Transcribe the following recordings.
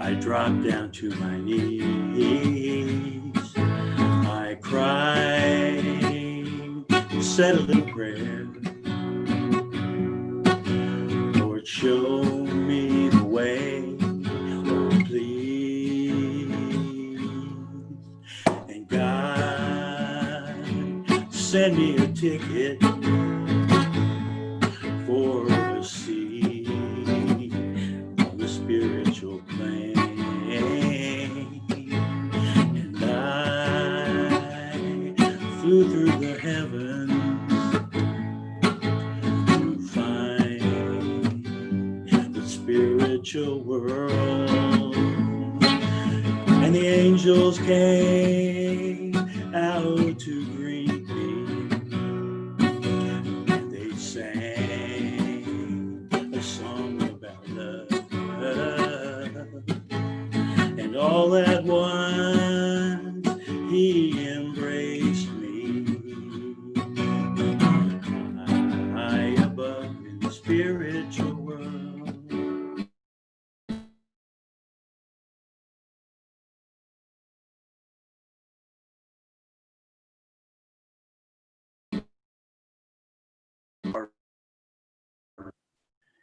I dropped down to my knees. I cried, said a little prayer. Lord, show me the way, oh please. And God, send me a ticket for a seat on the spiritual plane. And I flew through the heavens to find the spiritual world. And the angels came out to greet me. And they sang a song about love. And all at once he embraced me, high above in the spiritual world.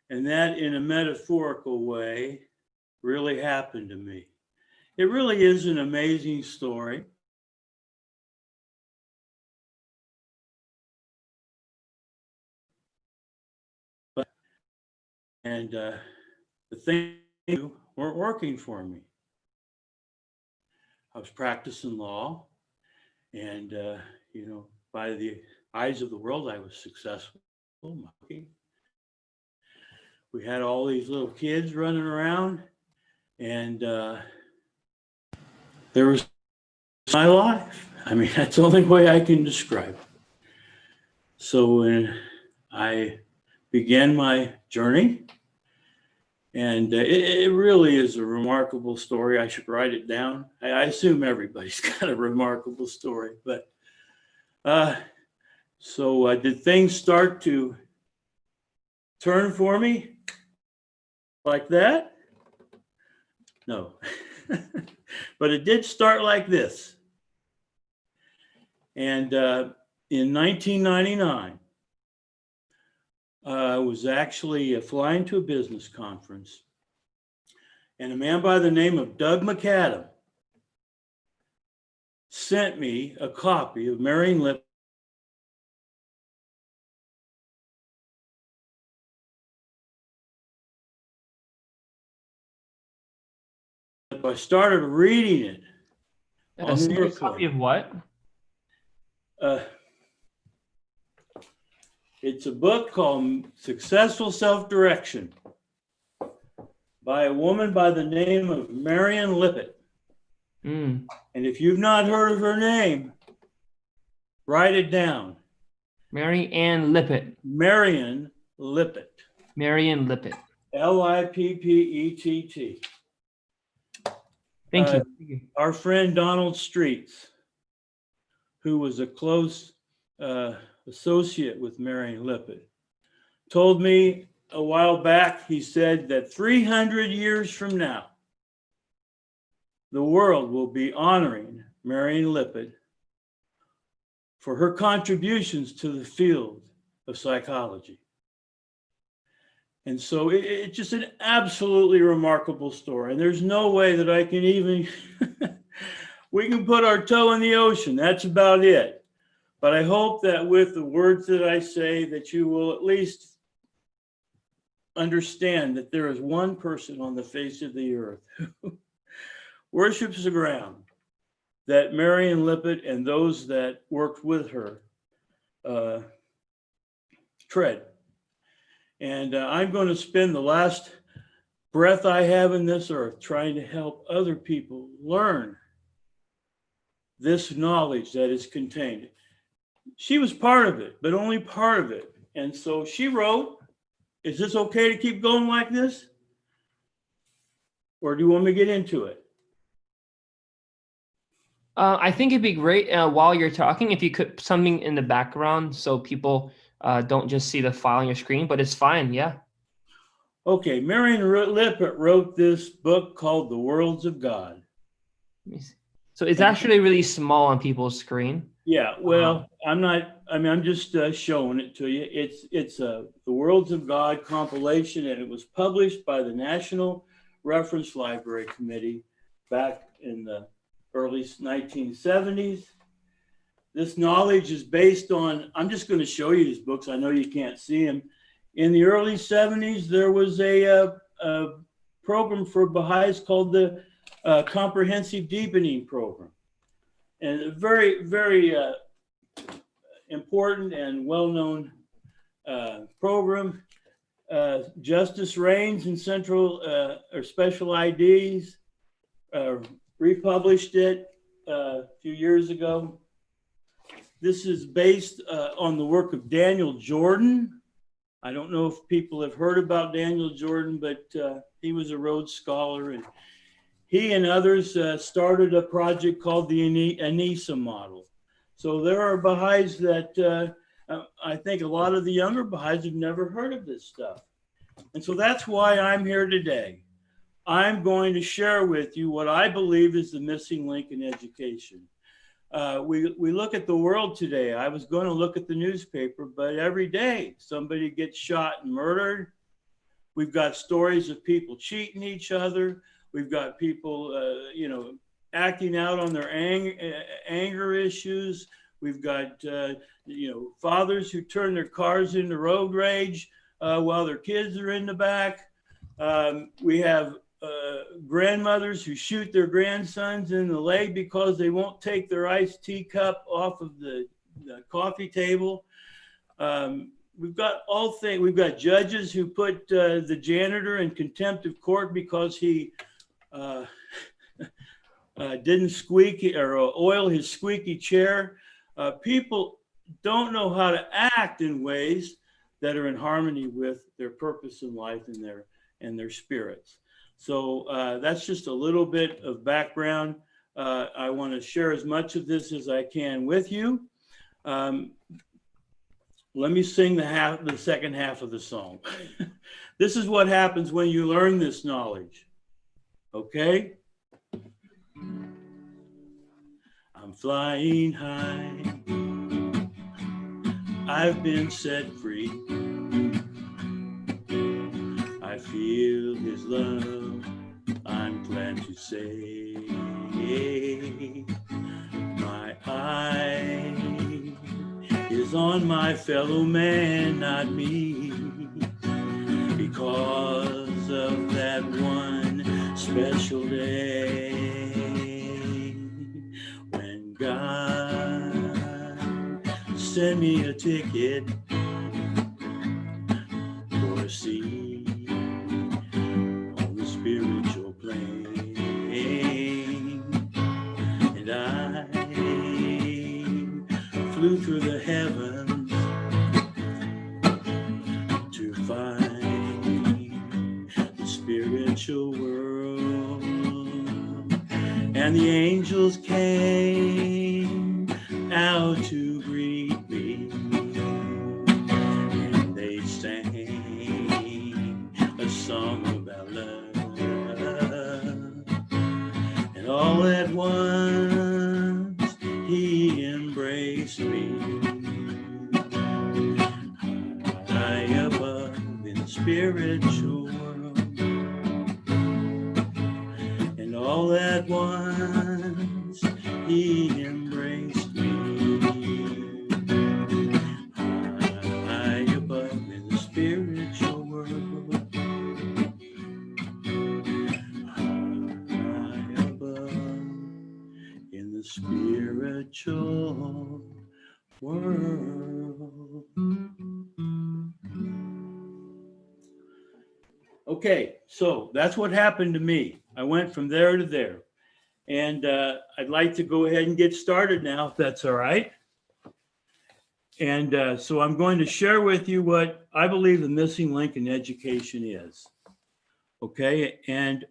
And that, in a metaphorical way, really happened to me. It really is an amazing story. And the things weren't working for me. I was practicing law, and by the eyes of the world, I was successful. We had all these little kids running around, and there was my life. I mean, that's the only way I can describe it. So when I began my journey, and it really is a remarkable story. I should write it down. I assume everybody's got a remarkable story, but so did things start to turn for me like that? No, but it did start like this. And in 1999, I was actually flying to a business conference, and a man by the name of Doug McAdam sent me a copy of Marion Lippett's I started reading it. A copy of what? It's a book called Successful Self-Direction by a woman by the name of Marion Lippett. And if you've not heard of her name, write it down. Marianne Lippett. Marion Lippett. Marion Lippett. Lippett. Thank you. Our friend Donald Streets, who was a close associate with Marion Lippett, told me a while back, he said that 300 years from now, the world will be honoring Marion Lippett for her contributions to the field of psychology. And so it's just an absolutely remarkable story. And there's no way that I can even, we can put our toe in the ocean. That's about it. But I hope that with the words that I say, that you will at least understand that there is one person on the face of the earth who worships the ground that Marion Lippett and those that worked with her tread. And I'm going to spend the last breath I have in this earth trying to help other people learn this knowledge that is contained. She was part of it, but only part of it. And so she wrote, is this okay to keep going like this? Or do you want me to get into it? I think it'd be great while you're talking if you could put something in the background so people don't just see the file on your screen, but it's fine, yeah. Okay, Marion Lippert wrote this book called The Worlds of God. Let me see. So it's actually really small on people's screen. Yeah, well, I'm just showing it to you. It's The Worlds of God compilation, and it was published by the National Reference Library Committee back in the early 1970s. This knowledge is based on, I'm just going to show you these books. I know you can't see them. In the early 70s, there was a program for Baha'is called the Comprehensive Deepening Program. And a very, very important and well-known program. Justice Reigns and Central or Special IDs republished it a few years ago. This is based on the work of Daniel Jordan. I don't know if people have heard about Daniel Jordan, but he was a Rhodes Scholar, and he and others started a project called the Anisa model. So there are Baha'is that I think a lot of the younger Baha'is have never heard of this stuff. And so that's why I'm here today. I'm going to share with you what I believe is the missing link in education. We look at the world today. I was going to look at the newspaper, but every day somebody gets shot and murdered. We've got stories of people cheating each other. We've got people, acting out on their anger issues. We've got, fathers who turn their cars into road rage while their kids are in the back. We have grandmothers who shoot their grandsons in the leg because they won't take their iced tea cup off of the coffee table. We've got all things. We've got judges who put the janitor in contempt of court because he didn't squeak or oil his squeaky chair. People don't know how to act in ways that are in harmony with their purpose in life and their spirits. So that's just a little bit of background. I want to share as much of this as I can with you. Let me sing the second half of the song. This is what happens when you learn this knowledge. Okay? I'm flying high. I've been set free. I feel his love, I'm glad to say. My eye is on my fellow man, not me, because of that one special day when God sent me a ticket for a seat on the spiritual plane, and I flew through the heavens to find the spiritual world, and the angels came out to greet me, and they sang a song about love, and all at once he embraced me, high above in the spiritual world, and all at once he embraced me, high above in the spiritual world, high above in the spiritual world. Okay, so that's what happened to me. I went from there to there. And I'd like to go ahead and get started now, if that's all right. And so I'm going to share with you what I believe the missing link in education is. Okay, and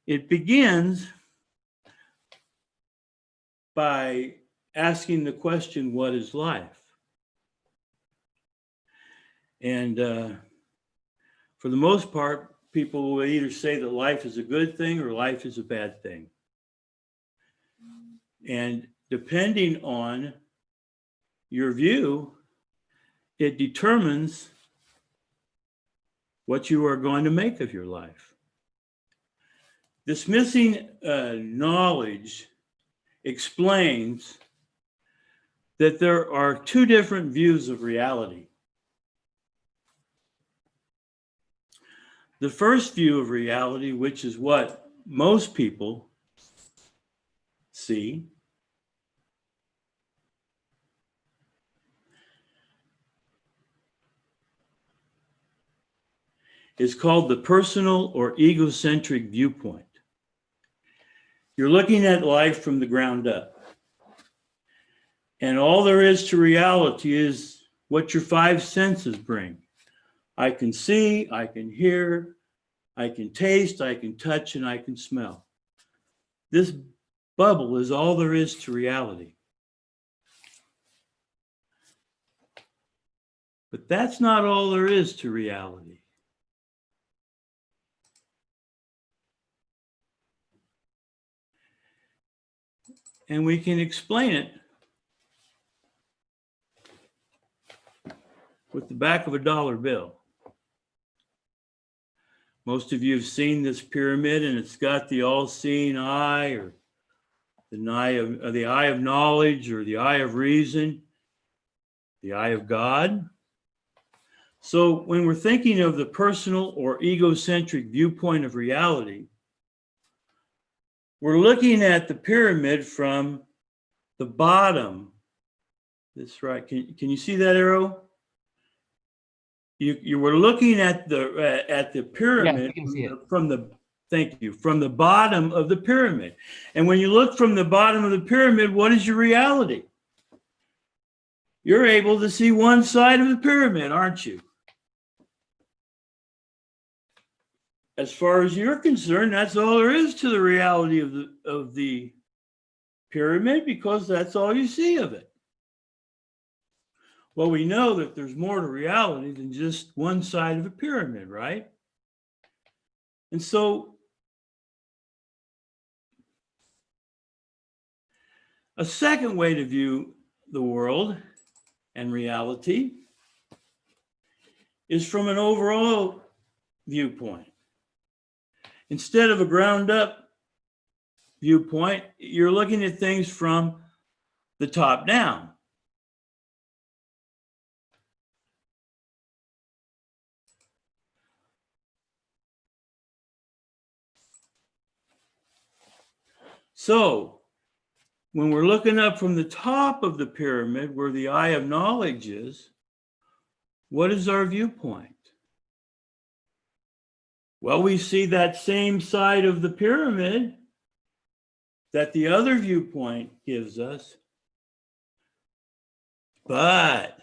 it begins by asking the question, what is life? And For the most part, people will either say that life is a good thing or life is a bad thing. And depending on your view, it determines what you are going to make of your life. This missing knowledge explains that there are two different views of reality. The first view of reality, which is what most people see, is called the personal or egocentric viewpoint. You're looking at life from the ground up. And all there is to reality is what your five senses bring. I can see, I can hear, I can taste, I can touch, and I can smell. This bubble is all there is to reality. But that's not all there is to reality. And we can explain it with the back of a dollar bill. Most of you have seen this pyramid, and it's got the all-seeing eye, or the eye of knowledge, or the eye of reason, the eye of God. So when we're thinking of the personal or egocentric viewpoint of reality, we're looking at the pyramid from the bottom. That's right. Can you see that arrow? You were looking at the pyramid from the bottom of the pyramid. And when you look from the bottom of the pyramid, what is your reality? You're able to see one side of the pyramid, aren't you? As far as you're concerned, that's all there is to the reality of the pyramid, because that's all you see of it. Well, we know that there's more to reality than just one side of a pyramid, right? And so a second way to view the world and reality is from an overall viewpoint. Instead of a ground up viewpoint, you're looking at things from the top down. So when we're looking up from the top of the pyramid where the eye of knowledge is, what is our viewpoint? Well, we see that same side of the pyramid that the other viewpoint gives us. But,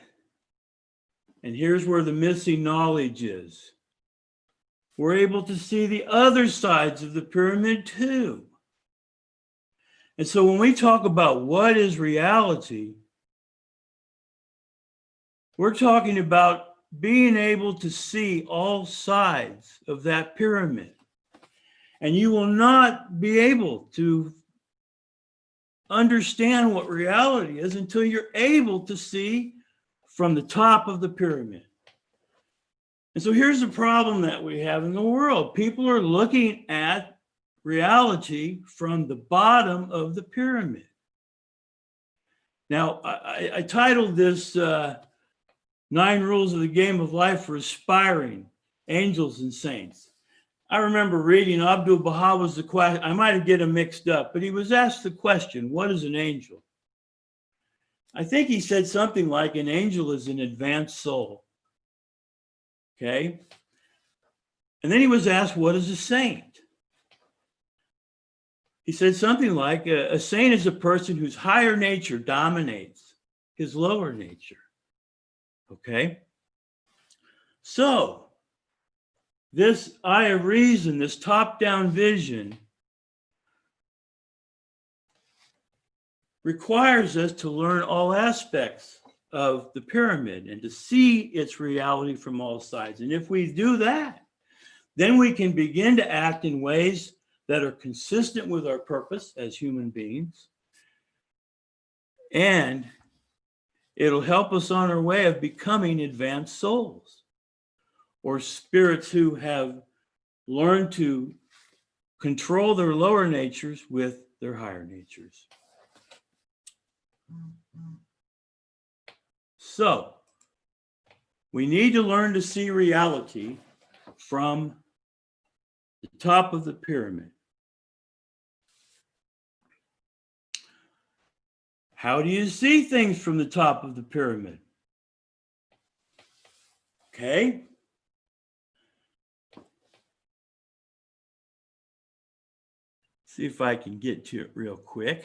and here's where the missing knowledge is, we're able to see the other sides of the pyramid too. And so when we talk about what is reality, we're talking about being able to see all sides of that pyramid. And you will not be able to understand what reality is until you're able to see from the top of the pyramid. And so here's the problem that we have in the world. People are looking at reality from the bottom of the pyramid. Now, I titled this 9 Rules of the Game of Life for Aspiring Angels and Saints. I remember reading Abdu'l-Baha was the question. I might get them mixed up, but he was asked the question, what is an angel? I think he said something like an angel is an advanced soul. Okay. And then he was asked, what is a saint? He said something like a saint is a person whose higher nature dominates his lower nature. Okay. So this eye of reason, this top-down vision, requires us to learn all aspects of the pyramid and to see its reality from all sides. And if we do that, then we can begin to act in ways that are consistent with our purpose as human beings. And it'll help us on our way of becoming advanced souls or spirits who have learned to control their lower natures with their higher natures. So, we need to learn to see reality from the top of the pyramid. How do you see things from the top of the pyramid? Okay. See if I can get to it real quick.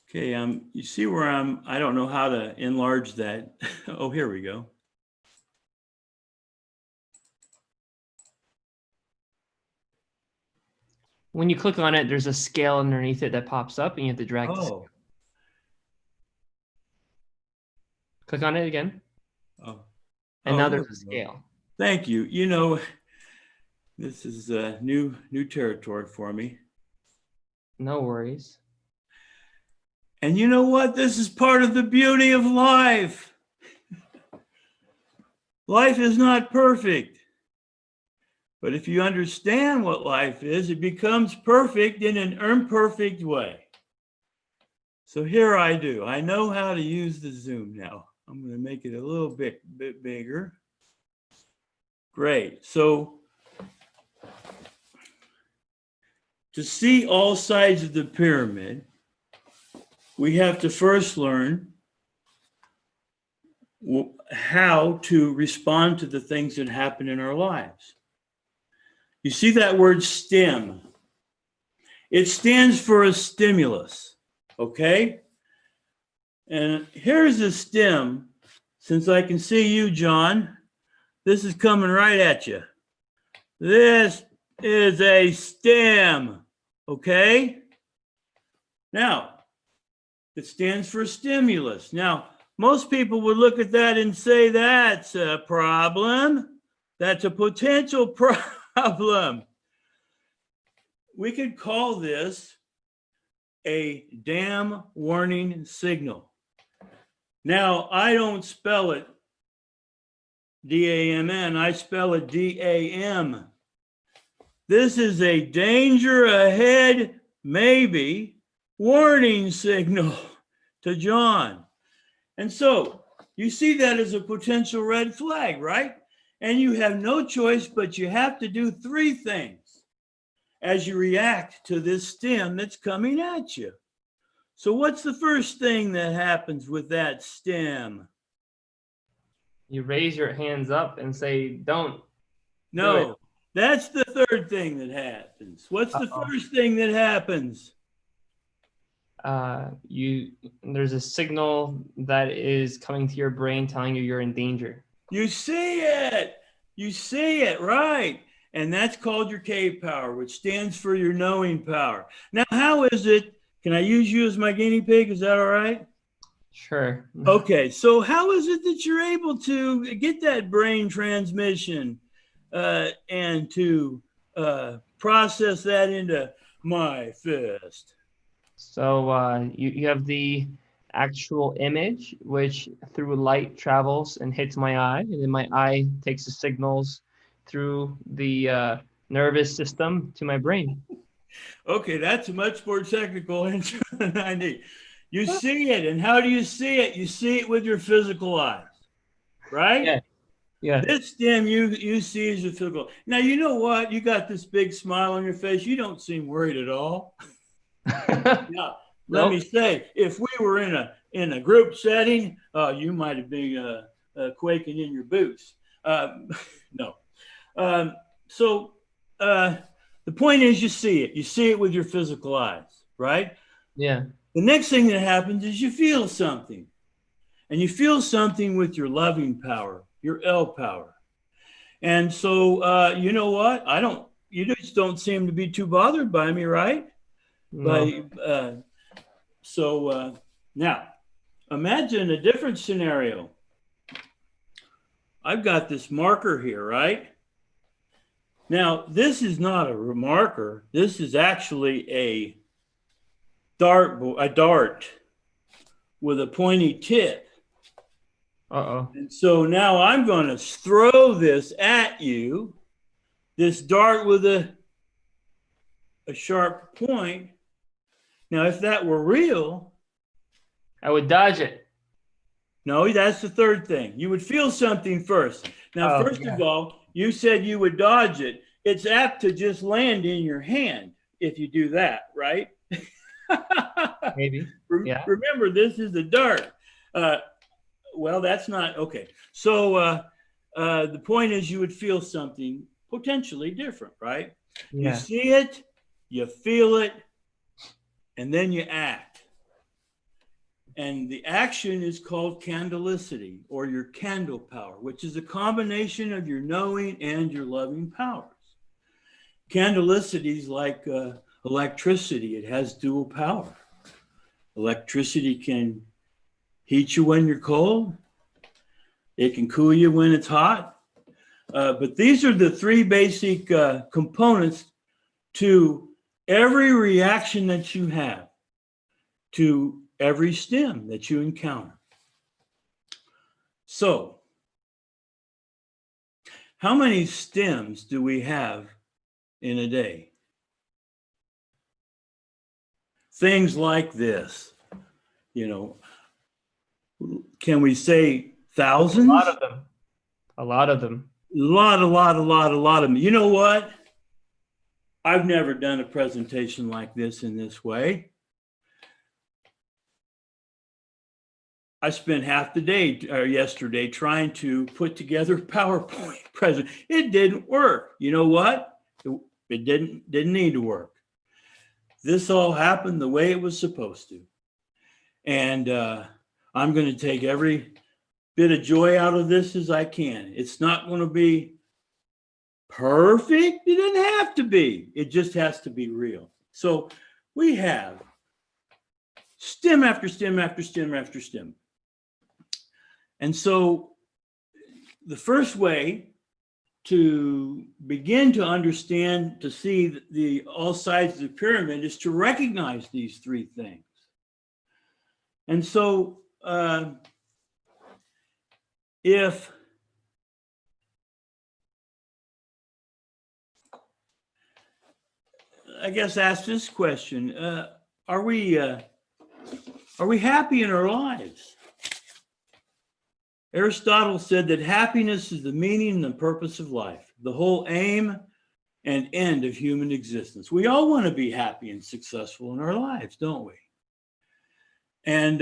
Okay, you see where I don't know how to enlarge that. Oh, here we go. When you click on it, there's a scale underneath it that pops up, and you have to drag the scale. Click on it again. Oh. And now there's a scale. Thank you. You know, this is new territory for me. No worries. And you know what? This is part of the beauty of life. Life is not perfect. But if you understand what life is, it becomes perfect in an imperfect way. So here I do. I know how to use the Zoom now. I'm going to make it a little bit bigger. Great. So to see all sides of the pyramid, we have to first learn how to respond to the things that happen in our lives. You see that word STEM? It stands for a stimulus, okay? And here's a STEM. Since I can see you, John, this is coming right at you. This is a STEM, okay? Now, it stands for stimulus. Now, most people would look at that and say that's a problem. That's a potential problem. We could call this a damn warning signal. Now, I don't spell it D-A-M-N, I spell it D-A-M. This is a danger ahead, maybe, warning signal to John. And so you see that as a potential red flag, right? And you have no choice, but you have to do three things as you react to this stem that's coming at you. So what's the first thing that happens with that stem? You raise your hands up and say, don't. No, that's the third thing that happens. What's the first thing that happens? There's a signal that is coming to your brain telling you you're in danger. You see it, right? And that's called your K power, which stands for your knowing power. Now, how is it? Can I use you as my guinea pig? Is that all right? Sure. Okay, so how is it that you're able to get that brain transmission and to process that into my fist? So you have the actual image, which through light travels and hits my eye, and then my eye takes the signals through the nervous system to my brain. Okay, that's a much more technical answer than I need. You see it, and how do you see it? You see it with your physical eyes, right? Yeah. Yeah. This stem you see as your physical. Now, you know what? You got this big smile on your face. You don't seem worried at all. Now, let me say, if we were in a group setting, you might have been quaking in your boots. No. So the point is, you see it. You see it with your physical eyes, right? Yeah. The next thing that happens is you feel something, and you feel something with your loving power, your L power. And so, you know what? You just don't seem to be too bothered by me, right? No. But now imagine a different scenario. I've got this marker here, right? Now, this is not a marker. This is actually a dart with a pointy tip. Uh-oh. And so now I'm going to throw this at you, this dart with a sharp point. Now, if that were real, I would dodge it. no, that's the third thing. You would feel something first. Now, Oh, first yeah. of all, you said you would dodge it. It's apt to just land in your hand if you do that, right? Maybe. Yeah. Remember, this is a dart. Well, that's not okay. So the point is, you would feel something potentially different, right? You Yeah. see it, you feel it, and then you act. And the action is called candelicity, or your candle power, which is a combination of your knowing and your loving powers. Candelicity is like electricity. It has dual power. Electricity can heat you when you're cold. It can cool you when it's hot. But these are the three basic components to every reaction that you have, to every stim that you encounter. So, how many stems do we have in a day? Things like this, you know, can we say thousands? A lot of them. A lot of them. A lot of them. You know what? I've never done a presentation like this in this way. I spent half the day yesterday trying to put together a PowerPoint presentation. It didn't work. You know what? It didn't need to work. This all happened the way it was supposed to. And I'm going to take every bit of joy out of this as I can. It's not going to be perfect. It doesn't have to be. It just has to be real. So we have stem after stem after stem after stem. And so the first way to begin to understand, to see the all sides of the pyramid, is to recognize these three things. And so if I guess ask this question, are we happy in our lives? Aristotle said that happiness is the meaning and the purpose of life, the whole aim and end of human existence. We all want to be happy and successful in our lives, don't we? And,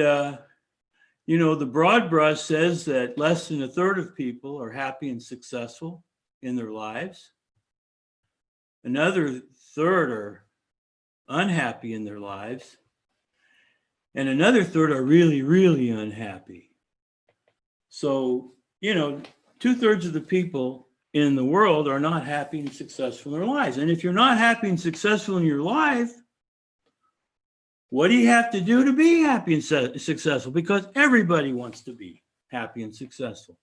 you know, the broad brush says that less than a third of people are happy and successful in their lives. Another third are unhappy in their lives. And another third are really, really unhappy. So, you know, 2/3 of the people in the world are not happy and successful in their lives. And if you're not happy and successful in your life, what do you have to do to be happy and successful? Because everybody wants to be happy and successful.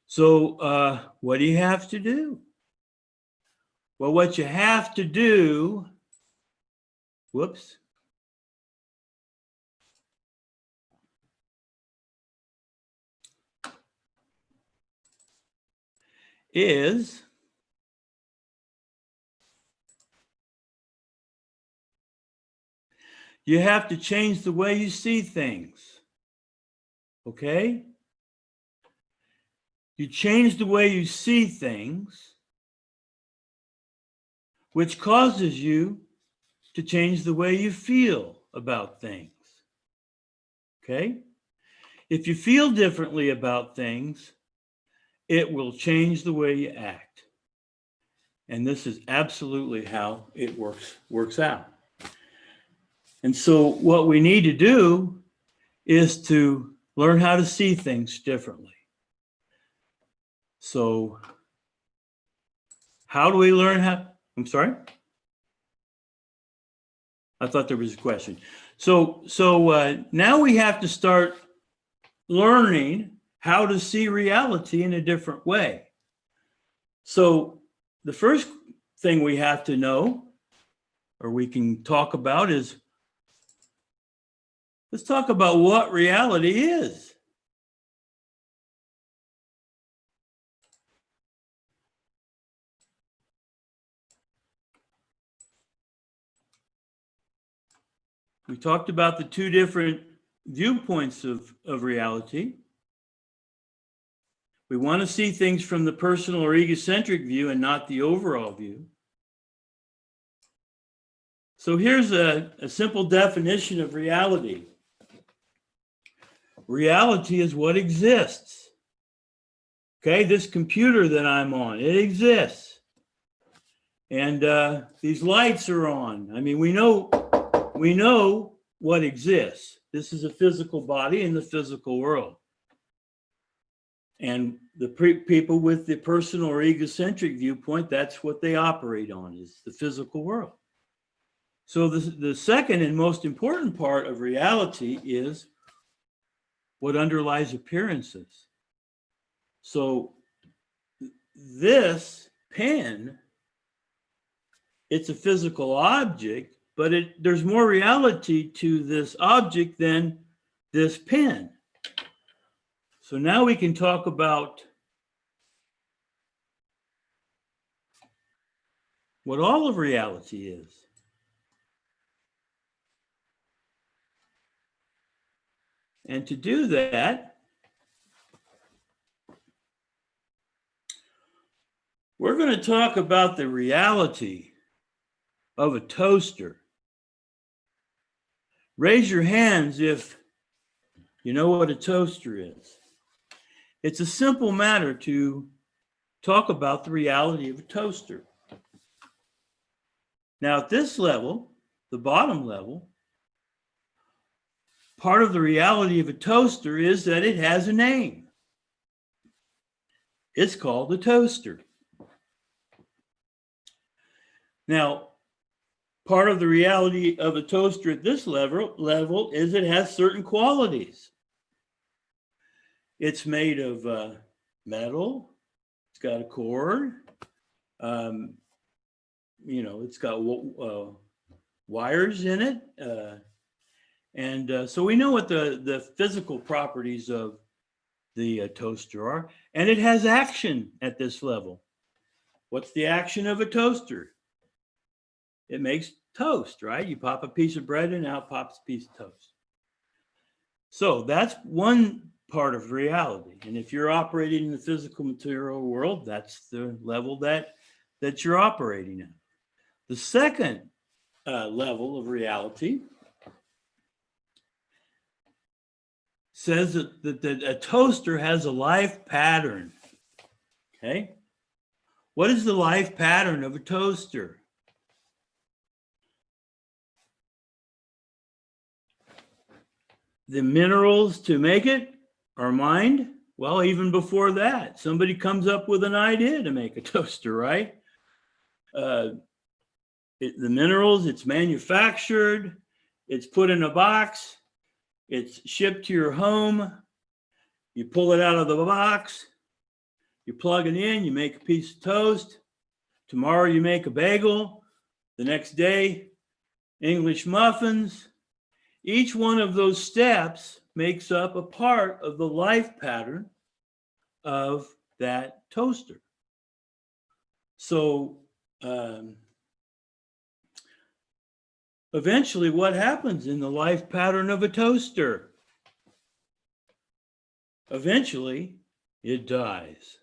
So what do you have to do? Well, what you have to do, whoops, is you have to change the way you see things. Okay? You change the way you see things, which causes you to change the way you feel about things. Okay? If you feel differently about things, it will change the way you act. And this is absolutely how it works out. And so what we need to do is to learn how to see things differently. So how do we learn how? I'm sorry? I thought there was a question. So now we have to start learning how to see reality in a different way. So the first thing we have to know, or we can talk about, is let's talk about what reality is. We talked about the two different viewpoints of reality. We want to see things from the personal or egocentric view and not the overall view. So here's a simple definition of reality. Reality is what exists. Okay, this computer that I'm on, it exists. And these lights are on. I mean, we know what exists. This is a physical body in the physical world. And the people with the personal or egocentric viewpoint, that's what they operate on, is the physical world. So the second and most important part of reality is what underlies appearances. So this pen, it's a physical object, but there's more reality to this object than this pen. So now we can talk about what all of reality is. And to do that, we're going to talk about the reality of a toaster. Raise your hands if you know what a toaster is. It's a simple matter to talk about the reality of a toaster. Now, at this level, the bottom level, part of the reality of a toaster is that it has a name. It's called a toaster. Now, part of the reality of a toaster at this level is it has certain qualities. It's made of metal. It's got a cord. It's got wires in it. So we know what the physical properties of the toaster are. And it has action at this level. What's the action of a toaster? It makes toast, right? You pop a piece of bread and out pops a piece of toast. So that's one part of reality. And if you're operating in the physical material world, that's the level that you're operating in. The second level of reality says that a toaster has a life pattern. Okay? What is the life pattern of a toaster? The minerals to make it are mined. Well, even before that, somebody comes up with an idea to make a toaster, right? The minerals, it's manufactured, it's put in a box, it's shipped to your home, you pull it out of the box, you plug it in, you make a piece of toast. Tomorrow you make a bagel. The next day, English muffins. Each one of those steps makes up a part of the life pattern of that toaster. So eventually, what happens in the life pattern of a toaster? Eventually, it dies.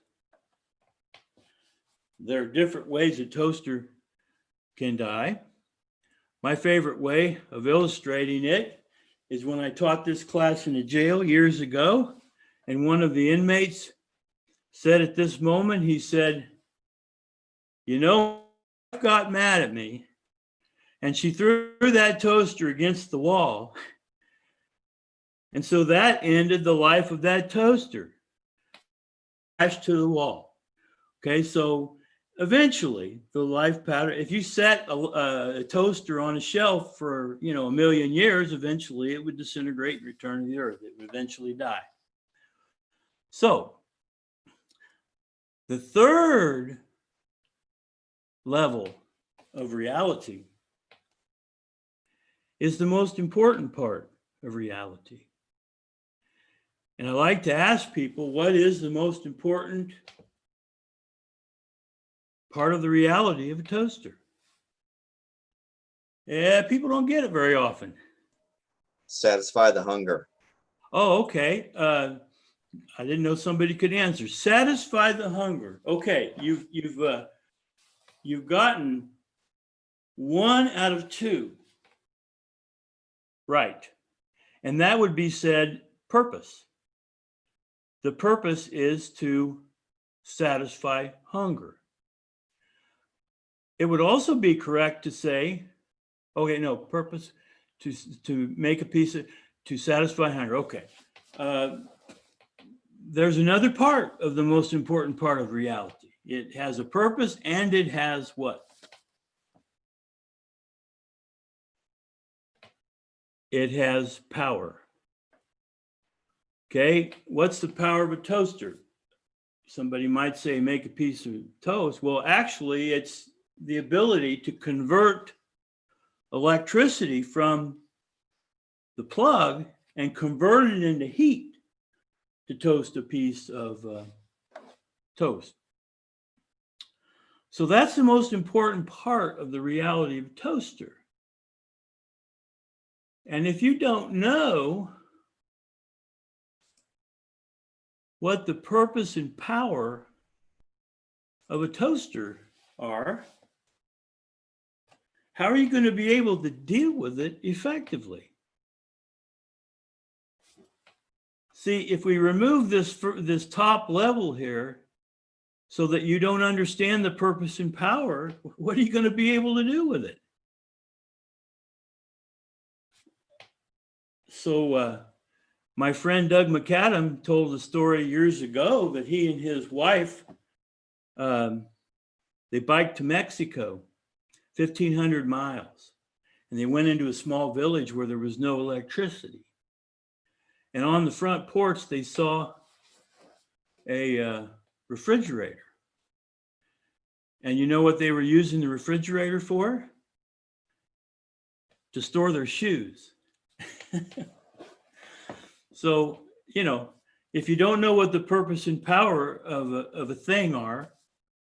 There are different ways a toaster can die. My favorite way of illustrating it is when I taught this class in a jail years ago, and one of the inmates said at this moment, he said, my wife got mad at me, and she threw that toaster against the wall. And so that ended the life of that toaster. Crashed to the wall. Okay, so eventually the life pattern, if you set a toaster on a shelf for, you know, 1,000,000 years, eventually it would disintegrate and return to the earth. It would eventually die. So the third level of reality is the most important part of reality. And I like to ask people, what is the most important part of the reality of a toaster? Yeah, people don't get it very often. Satisfy the hunger. Oh, okay. I didn't know somebody could answer. Satisfy the hunger. Okay, you've gotten 1 out of 2 right, and that would be said purpose. The purpose is to satisfy hunger. It would also be correct to say, okay, no, purpose to make a piece of, to satisfy hunger. Okay. There's another part of the most important part of reality. It has a purpose and it has what? It has power. Okay, what's the power of a toaster? Somebody might say make a piece of toast. Well, actually, it's the ability to convert electricity from the plug and convert it into heat to toast a piece of toast. So that's the most important part of the reality of a toaster. And if you don't know what the purpose and power of a toaster are, how are you going to be able to deal with it effectively? See, if we remove this top level here so that you don't understand the purpose and power, what are you going to be able to do with it? So my friend Doug McAdam told a story years ago that he and his wife, they biked to Mexico, 1,500 miles, and they went into a small village where there was no electricity. And on the front porch, they saw a refrigerator. And you know what they were using the refrigerator for? To store their shoes. So, you know, if you don't know what the purpose and power of a thing are,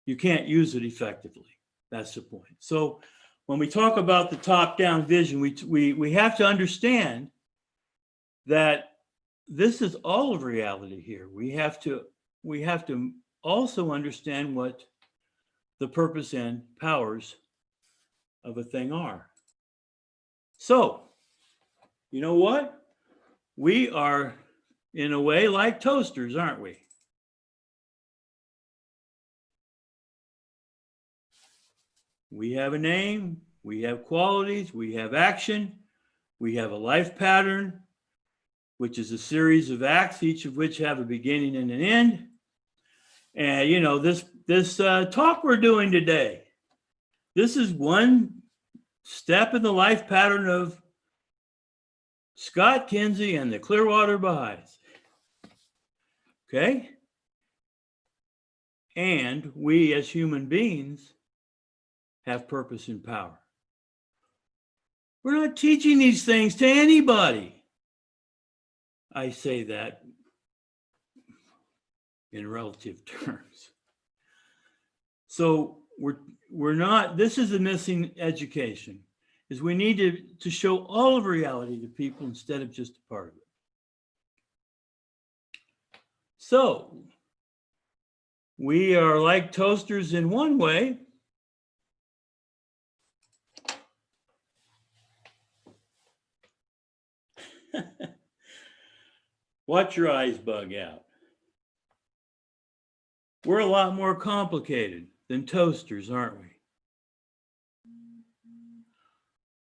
you can't use it effectively. That's the point. So when we talk about the top-down vision, we have to understand that this is all of reality here. We have to also understand what the purpose and powers of a thing are. So, you know what? We are, in a way, like toasters, aren't we? We have a name, we have qualities, we have action, we have a life pattern, which is a series of acts, each of which have a beginning and an end. And, you know, this talk we're doing today, this is one step in the life pattern of Scott Kinsey and the Clearwater Baha'is. Okay? And we as human beings have purpose and power. We're not teaching these things to anybody. I say that in relative terms. So we're not, this is the missing education, is we need to show all of reality to people instead of just a part of it. So we are like toasters in one way. Watch your eyes bug out. We're a lot more complicated than toasters, aren't we?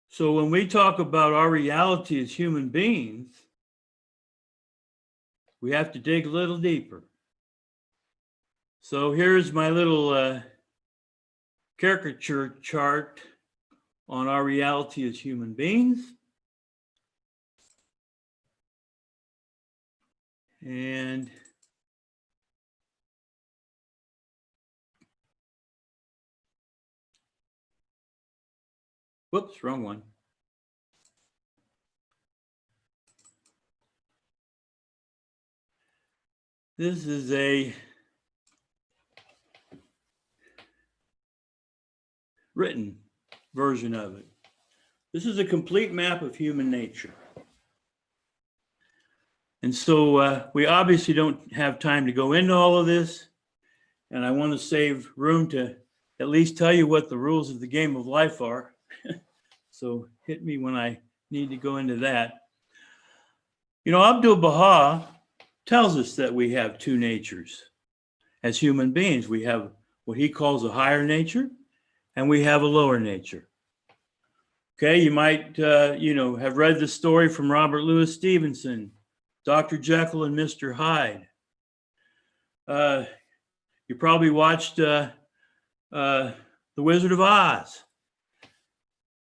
So when we talk about our reality as human beings, we have to dig a little deeper. So here's my little caricature chart on our reality as human beings. And whoops, wrong one. This is a written version of it. This is a complete map of human nature. And so we obviously don't have time to go into all of this. And I want to save room to at least tell you what the rules of the game of life are. So hit me when I need to go into that. You know, Abdu'l-Baha tells us that we have two natures. As human beings, we have what he calls a higher nature, and we have a lower nature. Okay, you might, have read the story from Robert Louis Stevenson, Dr. Jekyll and Mr. Hyde. You probably watched The Wizard of Oz.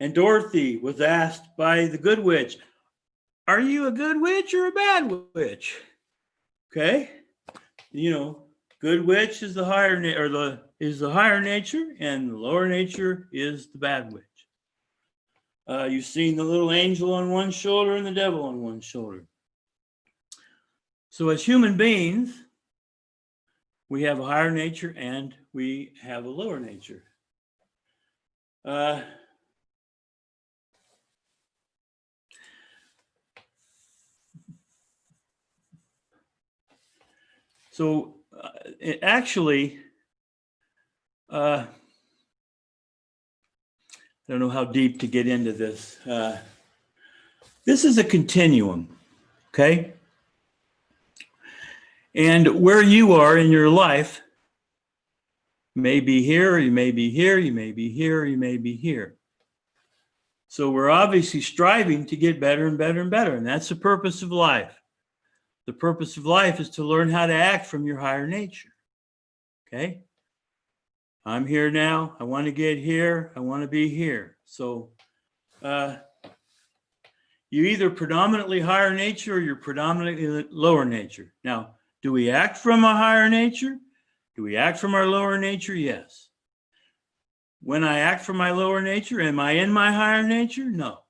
And Dorothy was asked by the good witch, are you a good witch or a bad witch? Okay, good witch is the higher higher nature, and the lower nature is the bad witch. You've seen the little angel on one shoulder and the devil on one shoulder. So as human beings, we have a higher nature and we have a lower nature. So I don't know how deep to get into this. This is a continuum, okay? And where you are in your life may be here, you may be here, you may be here, you may be here. So we're obviously striving to get better and better and better, and that's the purpose of life. The purpose of life is to learn how to act from your higher nature, okay? I'm here now, I want to get here, I want to be here. So you're either predominantly higher nature or you're predominantly lower nature. Now, do we act from a higher nature? Do we act from our lower nature? Yes. When I act from my lower nature, am I in my higher nature? No.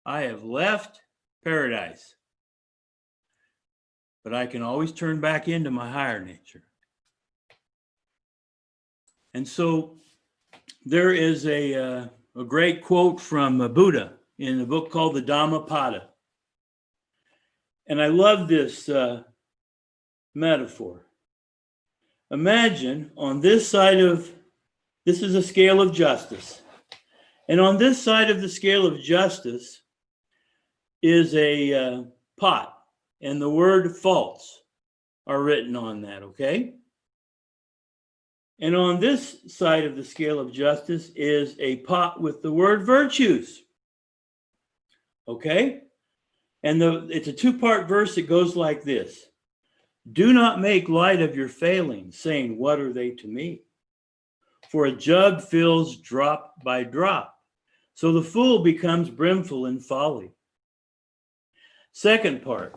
I have left paradise. But I can always turn back into my higher nature. And so there is a great quote from Buddha in a book called the Dhammapada. And I love this metaphor. Imagine on this side this is a scale of justice. And on this side of the scale of justice is a pot, and the word false are written on that, okay? And on this side of the scale of justice is a pot with the word virtues, okay? And it's a two-part verse that goes like this. Do not make light of your failings, saying, what are they to me? For a jug fills drop by drop. So the fool becomes brimful in folly. Second part,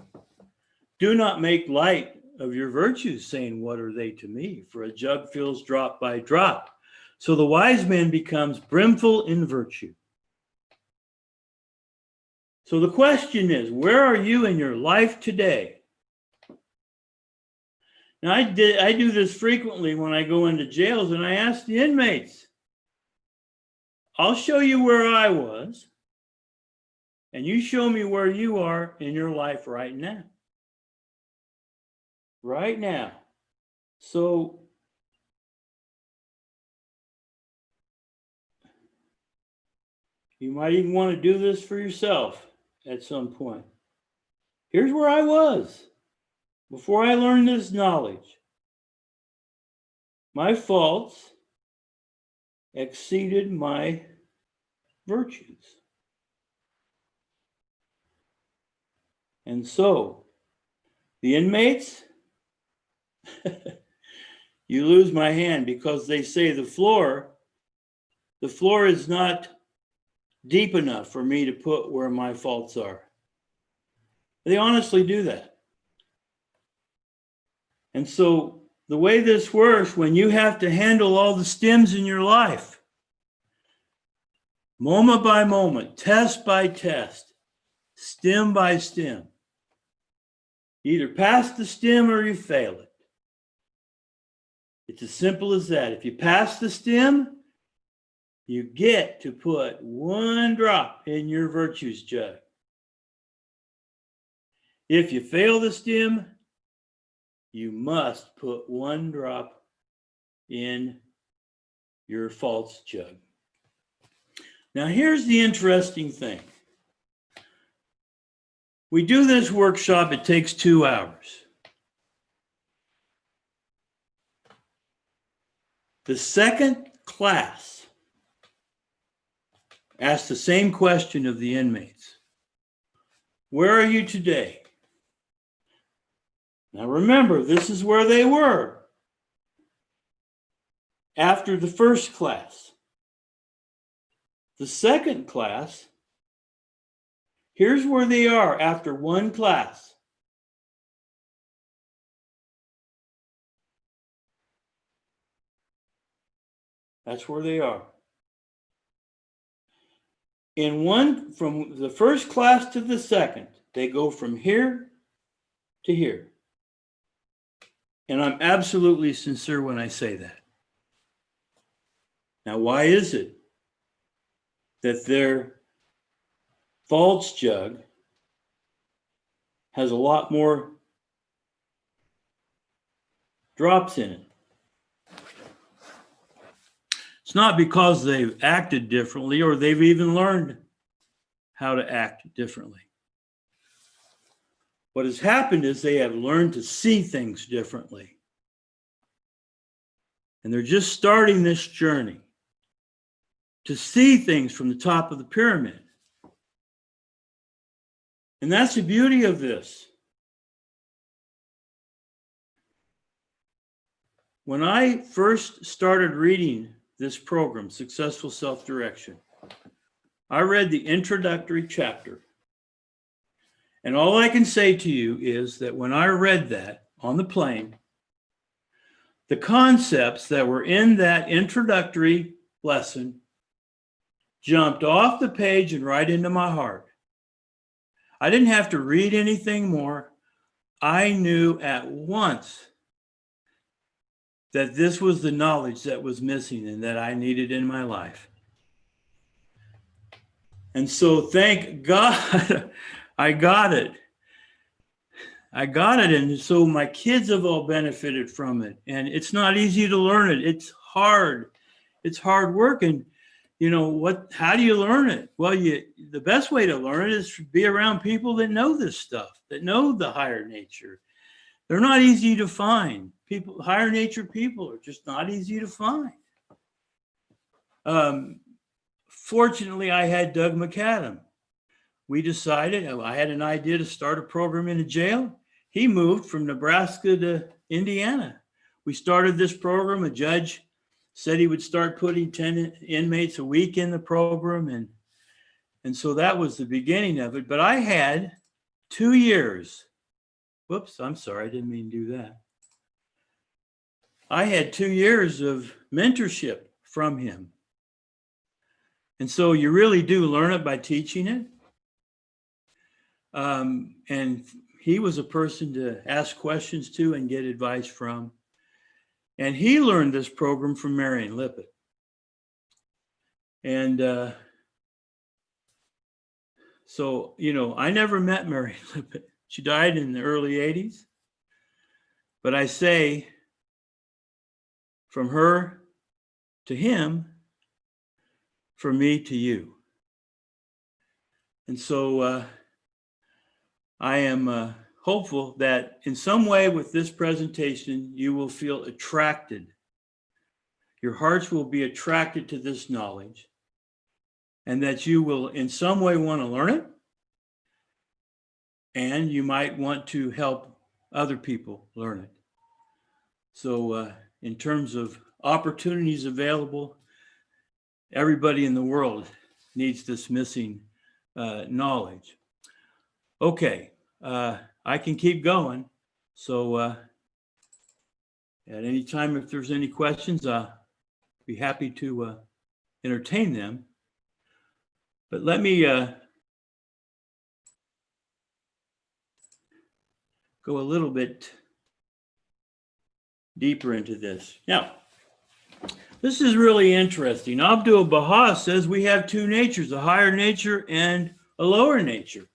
do not make light of your virtues, saying, what are they to me? For a jug fills drop by drop. So the wise man becomes brimful in virtue. So the question is, where are you in your life today? Now, I do this frequently when I go into jails, and I ask the inmates, I'll show you where I was, and you show me where you are in your life right now. Right now. So you might even want to do this for yourself at some point. Here's where I was before I learned this knowledge. My faults exceeded my virtues. And so, the inmates, you lose my hand, because they say the floor The floor is not deep enough for me to put where my faults are. They honestly do that. And so the way this works, when you have to handle all the stems in your life, moment by moment, test by test, stem by stem, you either pass the stem or you fail it. It's as simple as that. If you pass the stem, you get to put one drop in your virtues jug. If you fail the stem, you must put one drop in your faults jug. Now, here's the interesting thing. We do this workshop, it takes 2 hours. The second class asked the same question of the inmates. Where are you today? Now remember, this is where they were after the first class. The second class, here's where they are after one class. That's where they are. In one, from the first class to the second, they go from here to here. And I'm absolutely sincere when I say that. Now, why is it that their faults jug has a lot more drops in it? It's not because they've acted differently or they've even learned how to act differently. What has happened is they have learned to see things differently. And they're just starting this journey to see things from the top of the pyramid. And that's the beauty of this. When I first started reading this program, Successful Self-Direction, I read the introductory chapter. And all I can say to you is that when I read that on the plane, the concepts that were in that introductory lesson jumped off the page and right into my heart. I didn't have to read anything more. I knew at once that this was the knowledge that was missing and that I needed in my life. And so thank God I got it. And so my kids have all benefited from it. And it's not easy to learn it. It's hard. It's hard work. And you know how do you learn it? Well, the best way to learn it is to be around people that know this stuff, that know the higher nature. They're not easy to find. People, higher nature people are just not easy to find. Fortunately, I had Doug McAdam. We decided, I had an idea to start a program in a jail. He moved from Nebraska to Indiana. We started this program. A judge said he would start putting 10 inmates a week in the program. And so that was the beginning of it. But I had 2 years. Whoops, I'm sorry, I didn't mean to do that. I had 2 years of mentorship from him. And so you really do learn it by teaching it. And he was a person to ask questions to and get advice from. And he learned this program from Marion Lippitt. And so, I never met Marion Lippitt. She died in the early 80s. But I say, from her to him, from me to you. And so I am hopeful that in some way with this presentation, you will feel attracted. Your hearts will be attracted to this knowledge, and that you will in some way want to learn it. And you might want to help other people learn it. So in terms of opportunities available, everybody in the world needs this missing knowledge. Okay, I can keep going. So at any time, if there's any questions, I'll be happy to entertain them. But let me go a little bit deeper into this. Now, this is really interesting. Abdu'l-Baha says we have two natures, a higher nature and a lower nature,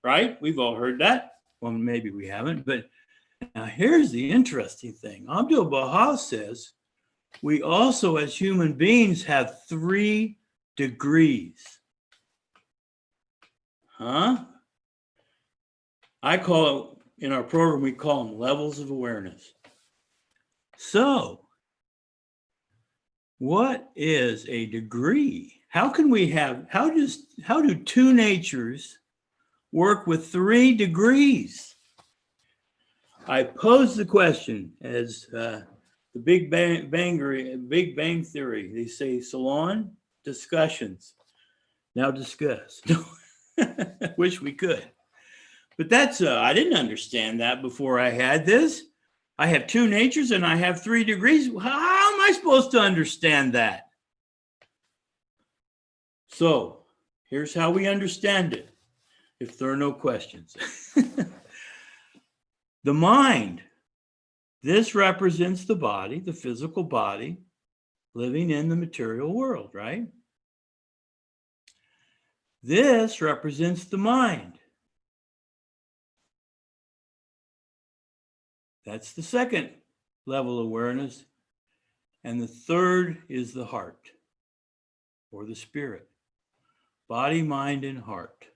right? We've all heard that. Well, maybe we haven't, but now here's the interesting thing. Abdu'l-Baha says we also, as human beings, have 3 degrees. Huh? I call it, in our program, we call them levels of awareness. So, what is a degree? How can we have, how do 2 natures work with 3 degrees? I pose the question as the Big Bang Theory. They say, Salon, discussions. Now discuss. Wish we could. But that's, I didn't understand that before I had this. I have 2 natures and I have 3 degrees. How am I supposed to understand that? So here's how we understand it, if there are no questions. The mind, this represents the body, the physical body, living in the material world, right? This represents the mind. That's the second level of awareness. And the third is the heart, or the spirit. Body, mind, and heart.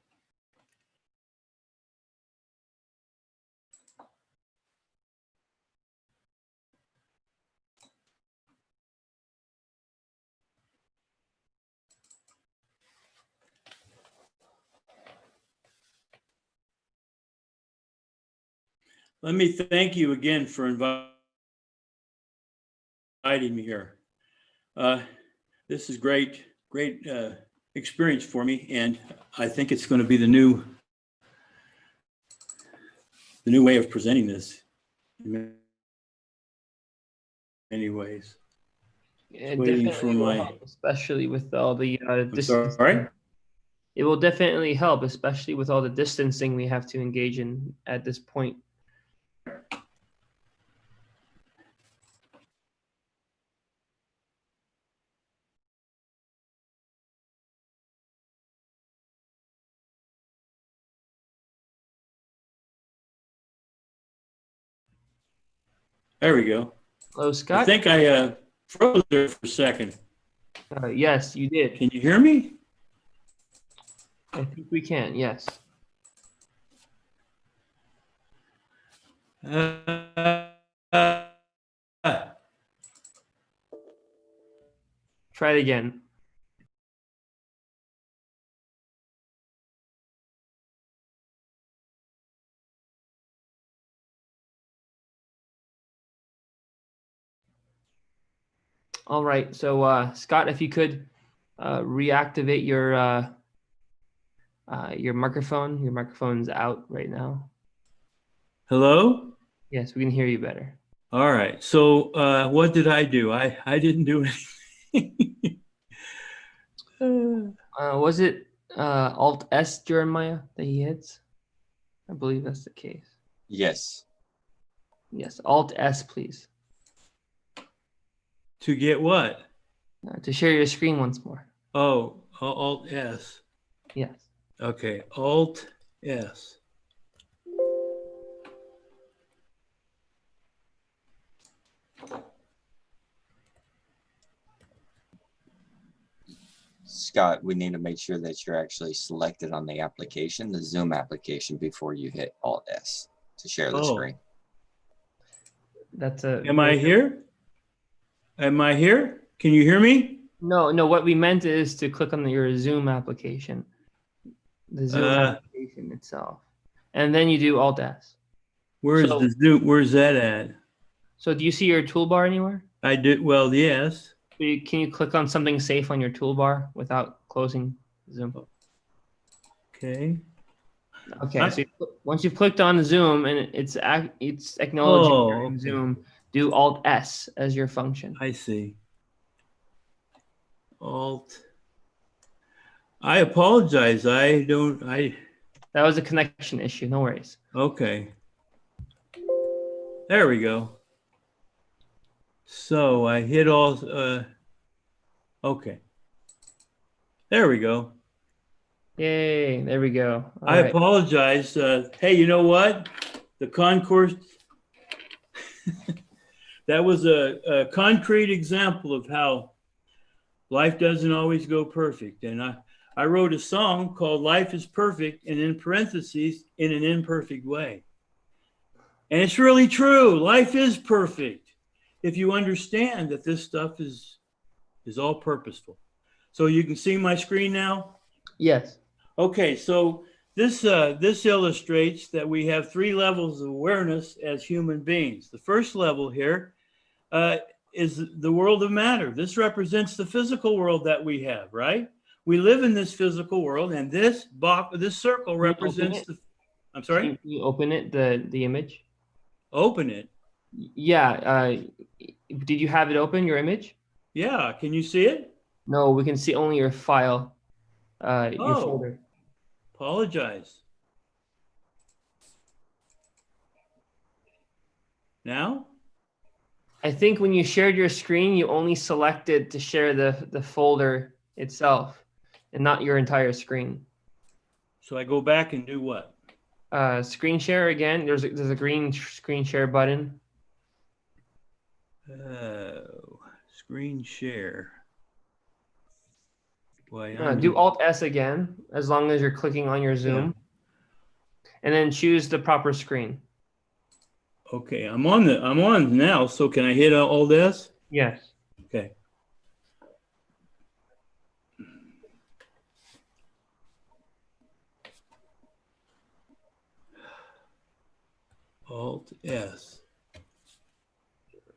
Let me thank you again for inviting me here. This is great experience for me, and I think it's going to be the new way of presenting this in many ways. It Waiting definitely for will my- help, especially with all the distance. Sorry? It will definitely help, especially with all the distancing we have to engage in at this point. There we go. Hello, I Scott. think I froze there for a second. Yes, you did. Can you hear me? I think we can. Yes. Uh, Try it again. All right. So, Scott, if you could reactivate your microphone. Your microphone's out right now. Hello? Yes, we can hear you better. All right. So what did I do? I didn't do anything. Was it Alt S, Jeremiah, that he hits? I believe that's the case. Yes. Yes, Alt S, please. To get what? To share your screen once more. Oh, Alt S. Yes. Okay, Alt S. Scott, we need to make sure that you're actually selected on the application, the Zoom application, before you hit Alt S to share the Oh. screen. That's a. Am I here? Am I here? Can you hear me? No. What we meant is to click on your Zoom application, the Zoom application itself, and then you do Alt S. Where's So- the Zoom? Where's that at? So, do you see your toolbar anywhere? I did. Well, yes. Can you click on something safe on your toolbar without closing Zoom? Okay. Okay, so once you've clicked on Zoom and it's acknowledging you're in okay. Zoom, do Alt S as your function. I see. Alt. I apologize. I don't. That was a connection issue. No worries. Okay. There we go. So I hit all. Okay. There we go. Yay! There we go. All I right. apologize. Hey, you know what? The concourse. That was a concrete example of how life doesn't always go perfect. And I wrote a song called Life is Perfect, and in parentheses, in an imperfect way. And it's really true. Life is perfect if you understand that this stuff is all purposeful. So you can see my screen now? Yes. Okay, so this illustrates that we have 3 levels of awareness as human beings. The first level here is the world of matter. This represents the physical world that we have, right? We live in this physical world, and this circle represents the. I'm sorry. Can you open it, the image? Open it. Yeah. Did you have it open, your image? Yeah. Can you see it? No, we can see only your file, your folder. Apologize. Now? I think when you shared your screen, you only selected to share the folder itself and not your entire screen. So I go back and do what? Screen share again. There's a green screen share button. Screen share. Boy, Do Alt S again, as long as you're clicking on your Zoom, and then choose the proper screen. Okay, I'm on now. So can I hit all this? Yes. Okay. Alt S.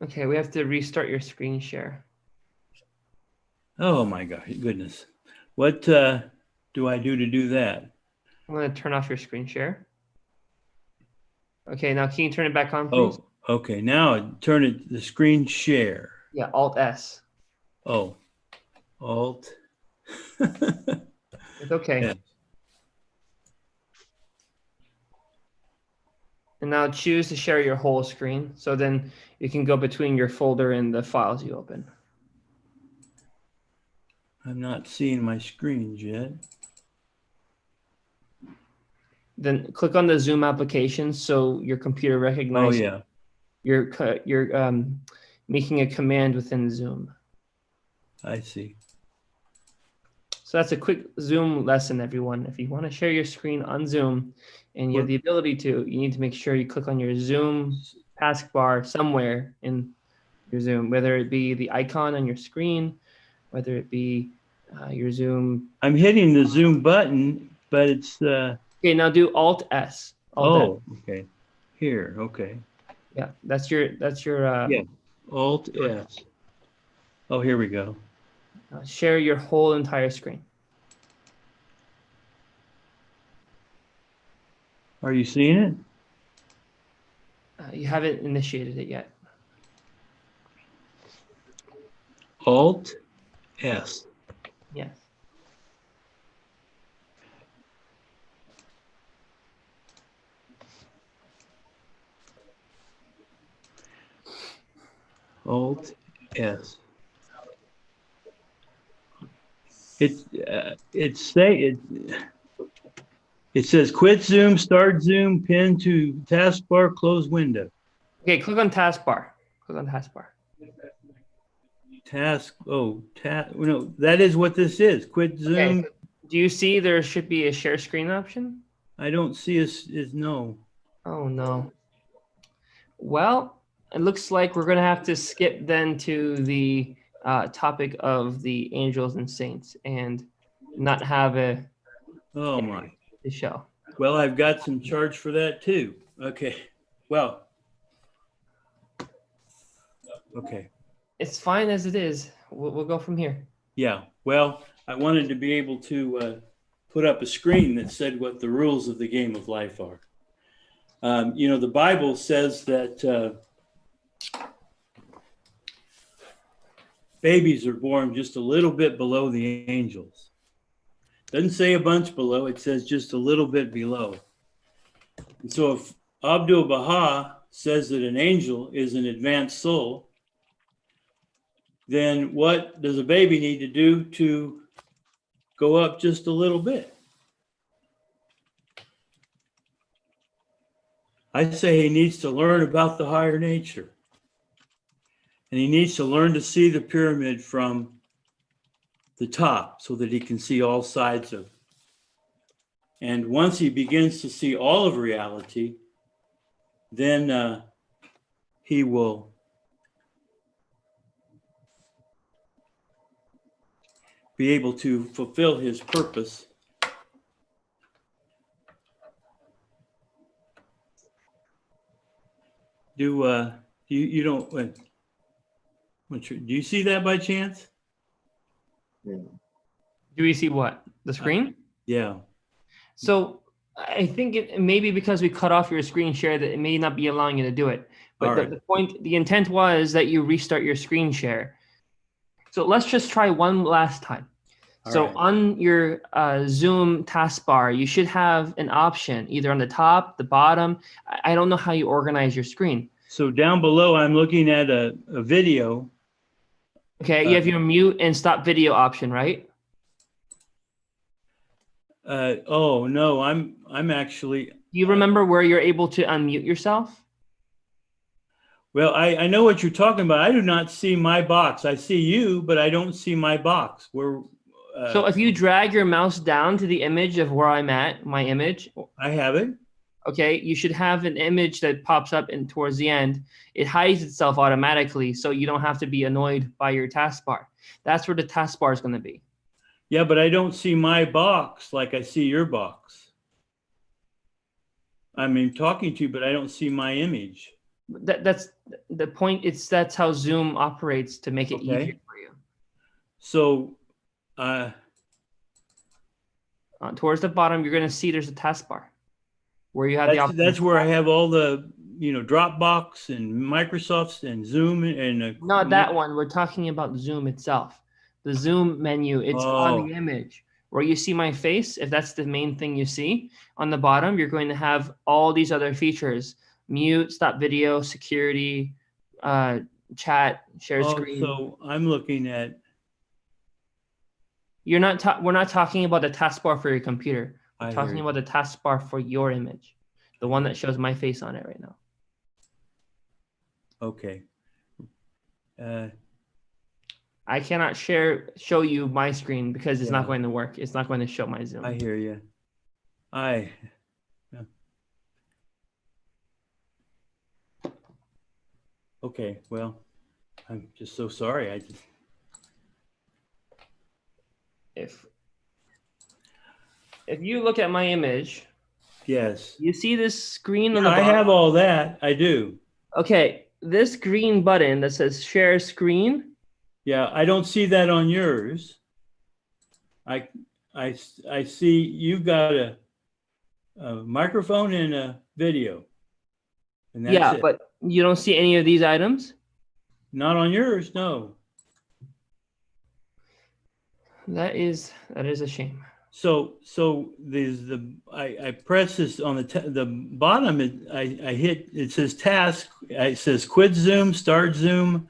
Okay, we have to restart your screen share. Oh my goodness. What do I do to do that? I'm going to turn off your screen share. Okay, now can you turn it back on, please? Oh, okay. Now turn it the screen share. Yeah, Alt S. Oh, Alt. It's okay. Yeah. And now choose to share your whole screen. So then you can go between your folder and the files you open. I'm not seeing my screens yet. Then click on the Zoom application so your computer recognizes. Oh yeah. You're making a command within Zoom. I see. So that's a quick Zoom lesson, everyone. If you want to share your screen on Zoom and you have the ability to, you need to make sure you click on your Zoom taskbar somewhere in your Zoom, whether it be the icon on your screen, whether it be your Zoom. I'm hitting the Zoom button, but it's Okay, now do Alt S. Alt S. okay. Here, okay. Yeah, that's your Yeah. Alt S. Oh, here we go. Share your whole entire screen. Are you seeing it? You haven't initiated it yet. Alt S. Yes. Alt S. It says quit Zoom, start Zoom, pin to taskbar, close window. Okay, click on taskbar. Click on taskbar. No, that is what this is. Quit Zoom. Okay. Do you see there should be a share screen option? I don't see no. Oh no. Well, it looks like we're gonna have to skip then to the topic of the angels and saints and not have a show. Well, I've got some charge for that too. Okay. Well. Okay. It's fine as it is. we'll go from here. Yeah, well, I wanted to be able to put up a screen that said what the rules of the game of life are. The Bible says that babies are born just a little bit below the angels. Doesn't say a bunch below, it says just a little bit below. And so if Abdul Baha says that an angel is an advanced soul, then what does a baby need to do to go up just a little bit? I say he needs to learn about the higher nature. And he needs to learn to see the pyramid from the top so that he can see all sides of it. And once he begins to see all of reality, then he will be able to fulfill his purpose. Do you see that by chance? Do we see what? The screen? Yeah. So I think it maybe because we cut off your screen share that it may not be allowing you to do it. But the intent was that you restart your screen share. So let's just try one last time. On your Zoom taskbar, you should have an option either on the top, the bottom. I don't know how you organize your screen. So down below, I'm looking at a video. Okay, you have your mute and stop video option, right? Oh no, I'm actually. Do you remember where you're able to unmute yourself? Well, I know what you're talking about. I do not see my box. I see you, but I don't see my box. So if you drag your mouse down to the image of where I'm at, my image. I have it. Okay, you should have an image that pops up and towards the end. It hides itself automatically, so you don't have to be annoyed by your taskbar. That's where the taskbar is going to be. Yeah, but I don't see my box like I see your box. I mean, talking to you, but I don't see my image. That's the point. That's how Zoom operates to make it easier for you. So, towards the bottom, you're going to see there's a taskbar where you have the option. That's where I have all the, Dropbox and Microsoft and Zoom and. Not that one. We're talking about Zoom itself. The Zoom menu, it's on the image where you see my face. If that's the main thing you see on the bottom, you're going to have all these other features: mute, stop video, security, chat, share screen. So I'm looking at. We're not talking about the taskbar for your computer. We're talking about the taskbar for your image, the one that shows my face on it right now. Okay. I cannot show you my screen because it's not going to work. It's not going to show my Zoom. I hear you. Okay, well, I'm just so sorry. If you look at my image, yes, you see this screen on the I bottom? have all that. I do. Okay, this green button that says share screen. Yeah, I don't see that on yours. I see you've got a microphone and a video. And that's it. But you don't see any of these items? Not on yours, no. That is a shame. So there's I press this on the bottom. I hit, it says task. It says quit Zoom, start Zoom,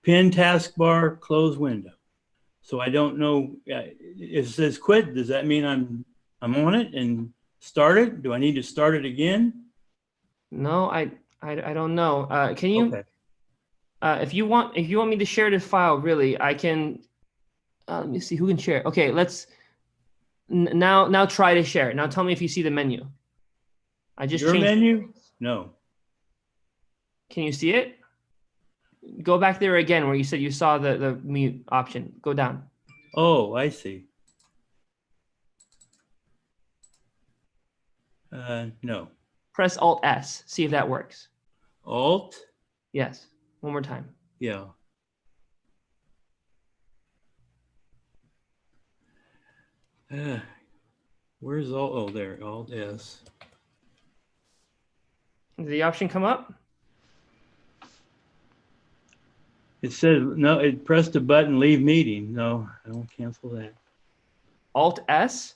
pin taskbar, close window. So I don't know if it says quit. Does that mean I'm on it and start it? Do I need to start it again? No, I don't know. Can you? Okay. If you want me to share this file, really, I can. Let me see who can share. Okay, let's now try to share. Now tell me if you see the menu. I just Your changed menu? No. Can you see it? Go back there again where you said you saw the mute option. Go down. Oh, I see. No. Press Alt S. See if that works. Alt? Yes. One more time. Yeah. Where's all? Oh, there. Alt S. Did the option come up? It says no. It pressed the button. Leave meeting. No, I don't cancel that. Alt S?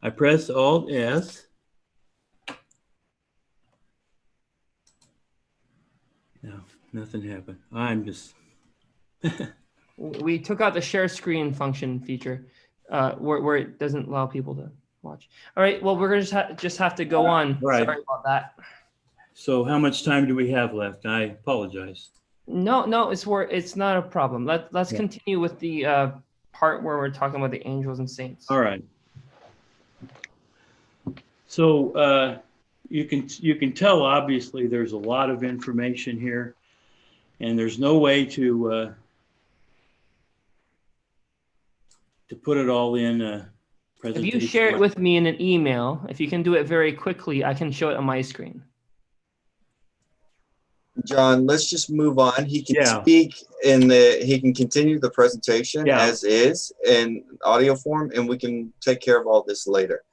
I pressed Alt S. No, nothing happened. I'm just. We took out the share screen function feature where it doesn't allow people to watch. All right, well, we're going to just have to go on. Right. Sorry about that. So how much time do we have left? I apologize. No, it's not a problem. Let's Yeah. continue with the part where we're talking about the angels and saints. All right. So you can tell, obviously, there's a lot of information here, and there's no way to put it all in a If presentation. you share it with me in an email, if you can do it very quickly, I can show it on my screen. John, let's just move on. He can Yeah. speak he can continue the presentation Yeah. as is in audio form, and we can take care of all this later.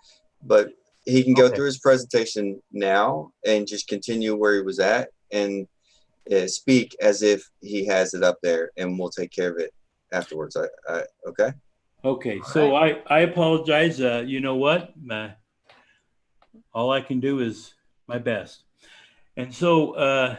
But he can go Okay. through his presentation now and just continue where he was at and speak as if he has it up there, and we'll take care of it afterwards. Okay? Okay, so I apologize. You know what? All I can do is my best. And so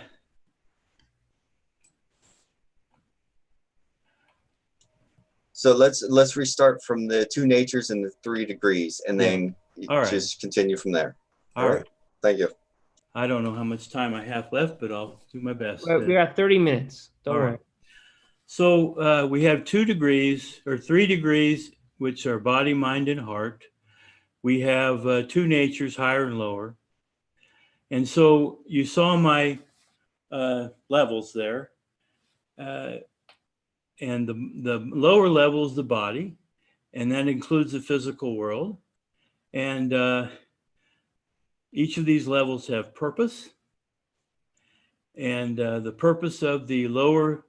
So let's restart from the 2 natures and the 3 degrees, and then All right. just continue from there. all right. Thank you. I don't know how much time I have left, but I'll do my best. We got 30 minutes. Don't All worry. right. So we have 2 degrees or 3 degrees, which are body, mind, and heart. We have 2 natures, higher and lower. And so you saw my levels there. And the lower level is the body, and that includes the physical world. And each of these levels have purpose. And the purpose of the lower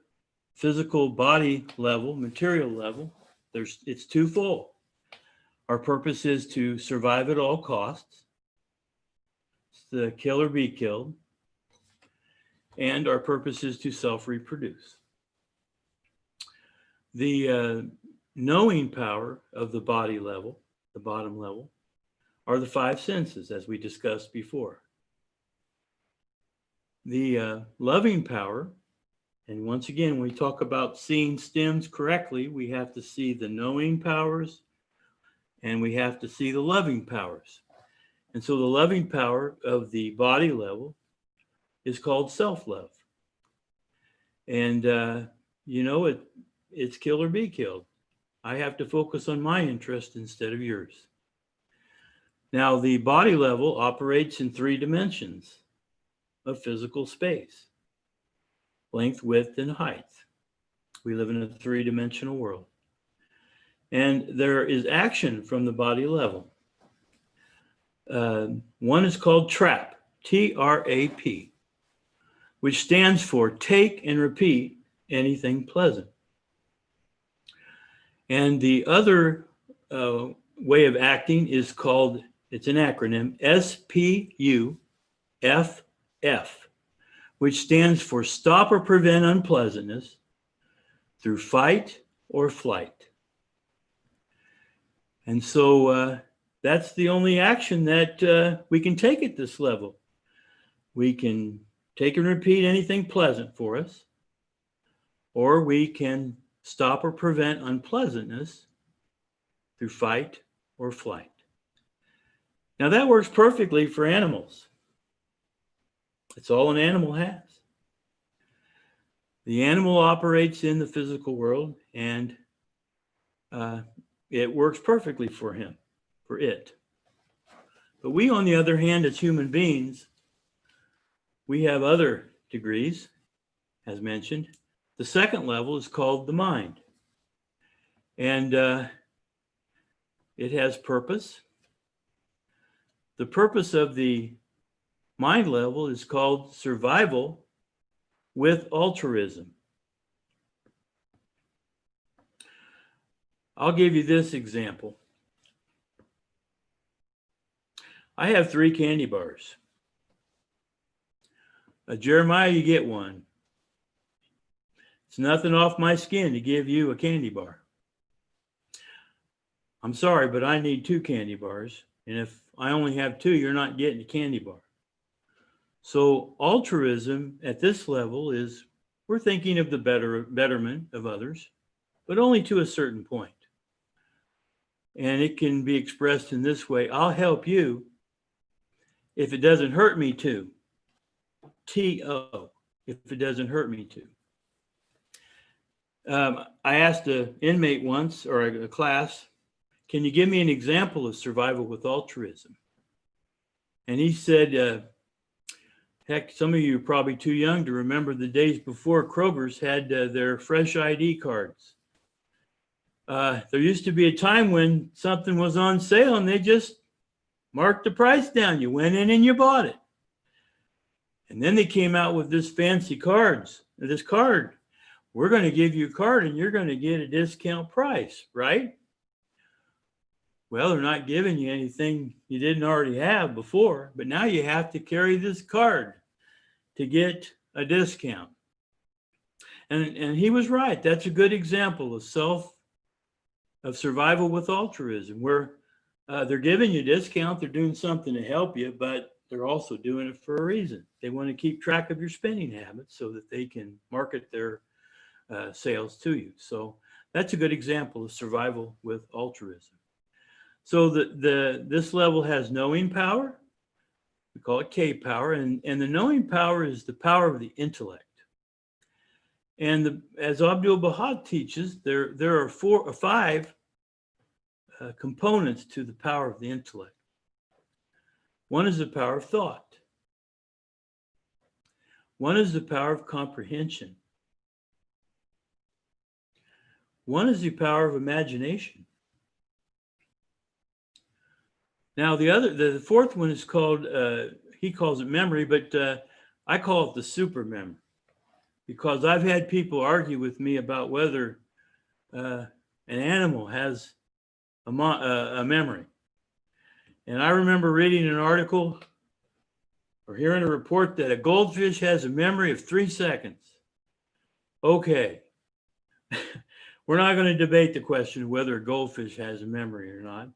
physical body level, material level, it's twofold. Our purpose is to survive at all costs, it's to kill or be killed, and our purpose is to self-reproduce. The knowing power of the body level, the bottom level, are the 5 senses, as we discussed before. The loving power, and once again, when we talk about seeing stems correctly, we have to see the knowing powers and we have to see the loving powers. And so the loving power of the body level is called self-love. And, you know, it's kill or be killed. I have to focus on my interest instead of yours. Now, the body level operates in 3 dimensions of physical space: length, width, and height. We live in a 3-dimensional world. And there is action from the body level. One is called TRAP, T-R-A-P, which stands for take and repeat anything pleasant. And the other way of acting is called, it's an acronym, S-P-U-F-F, which stands for stop or prevent unpleasantness through fight or flight. And so that's the only action that we can take at this level. We can take and repeat anything pleasant for us, or we can stop or prevent unpleasantness through fight or flight. Now that works perfectly for animals. It's all an animal has. The animal operates in the physical world, and it works perfectly for it. But we, on the other hand, as human beings, we have other degrees, as mentioned. The second level is called the mind. And it has purpose. The purpose of the mind level is called survival with altruism. I'll give you this example. I have 3 candy bars. Jeremiah, you get one. It's nothing off my skin to give you a candy bar. I'm sorry, but I need 2 candy bars. And if I only have 2, you're not getting a candy bar. So altruism at this level is we're thinking of the betterment of others, but only to a certain point. And it can be expressed in this way: I'll help you if it doesn't hurt me to. T-O, if it doesn't hurt me to. I asked an inmate once, or a class, can you give me an example of survival with altruism? And he said, heck, some of you are probably too young to remember the days before Kroger's had their fresh ID cards. There used to be a time when something was on sale and they just marked the price down. You went in and you bought it. And then they came out with this fancy cards, this card. We're going to give you a card and you're going to get a discount price, right? Well, they're not giving you anything you didn't already have before, but now you have to carry this card to get a discount. And he was right. That's a good example of survival with altruism, where they're giving you a discount, they're doing something to help you, but they're also doing it for a reason. They want to keep track of your spending habits so that they can market their sales to you. So that's a good example of survival with altruism. So this level has knowing power. We call it K power, and the knowing power is the power of the intellect. And as Abdu'l-Baha teaches, there are 4 or 5 components to the power of the intellect. One is the power of thought. One is the power of comprehension. One is the power of imagination. Now the 4th one is called, he calls it memory, but I call it the super memory, because I've had people argue with me about whether an animal has a memory. And I remember reading an article or hearing a report that a goldfish has a memory of 3 seconds. Okay. We're not going to debate the question of whether a goldfish has a memory or not.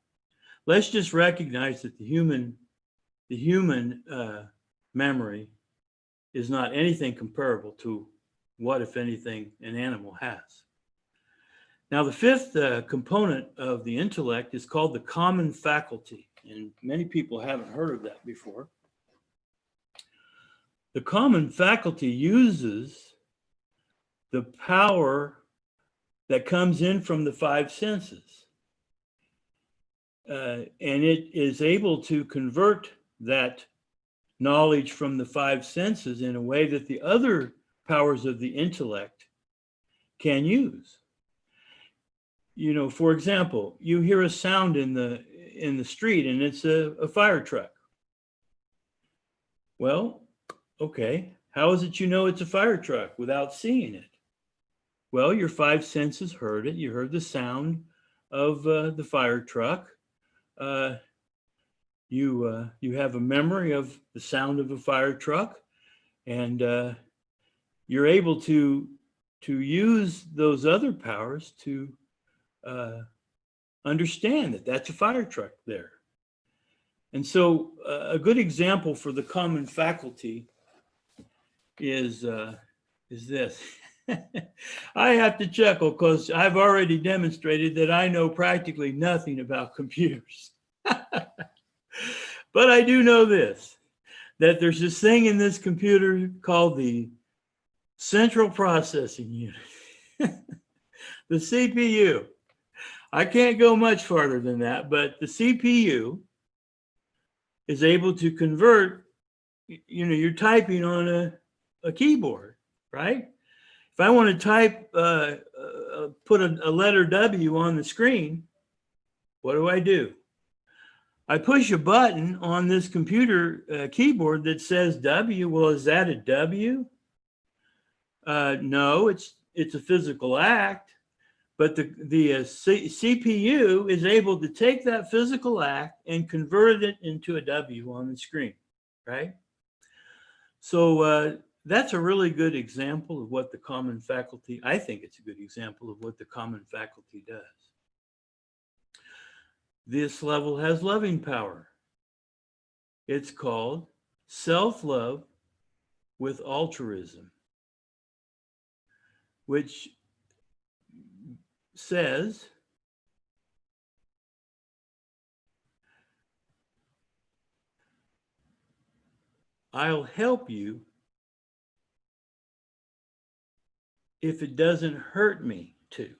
Let's just recognize that the human memory is not anything comparable to what, if anything, an animal has. Now, the 5th component of the intellect is called the common faculty, and many people haven't heard of that before. The common faculty uses the power that comes in from the 5 senses. And it is able to convert that knowledge from the 5 senses in a way that the other powers of the intellect can use. You know, for example, you hear a sound in the street and it's a fire truck. Well, okay, how is it you know it's a fire truck without seeing it? Well, your 5 senses heard it. You heard the sound of the fire truck. You have a memory of the sound of a fire truck, and you're able to use those other powers to understand that that's a fire truck there. And so a good example for the common faculty is this. I have to chuckle because I've already demonstrated that I know practically nothing about computers. But I do know this, that there's this thing in this computer called the central processing unit, the CPU. I can't go much farther than that, but the CPU is able to convert, you know, you're typing on a keyboard, right? If I want to type, put a letter W on the screen, what do? I push a button on this computer keyboard that says W. Well, is that a W? No, it's a physical act, But the CPU is able to take that physical act and convert it into a W on the screen, right? So that's a really good example of what the common faculty, I think it's a good example of what the common faculty does. This level has loving power. It's called self-love with altruism, which says, I'll help you if it doesn't hurt me to.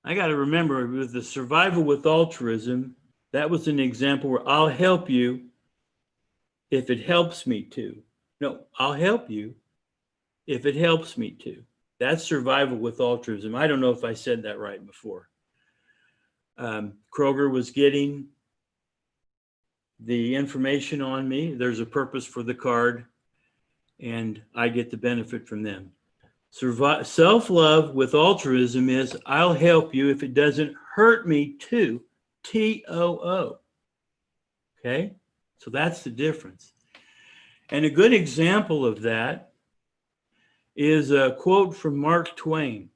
I got to remember with the survival with altruism, that was an example where I'll help you if it helps me to. No, I'll help you if it helps me to. That's survival with altruism. I don't know if I said that right before. Kroger was getting the information on me. There's a purpose for the card, and I get the benefit from them. Self-love with altruism is I'll help you if it doesn't hurt me to, T-O-O. Okay, so that's the difference. And a good example of that is a quote from Mark Twain,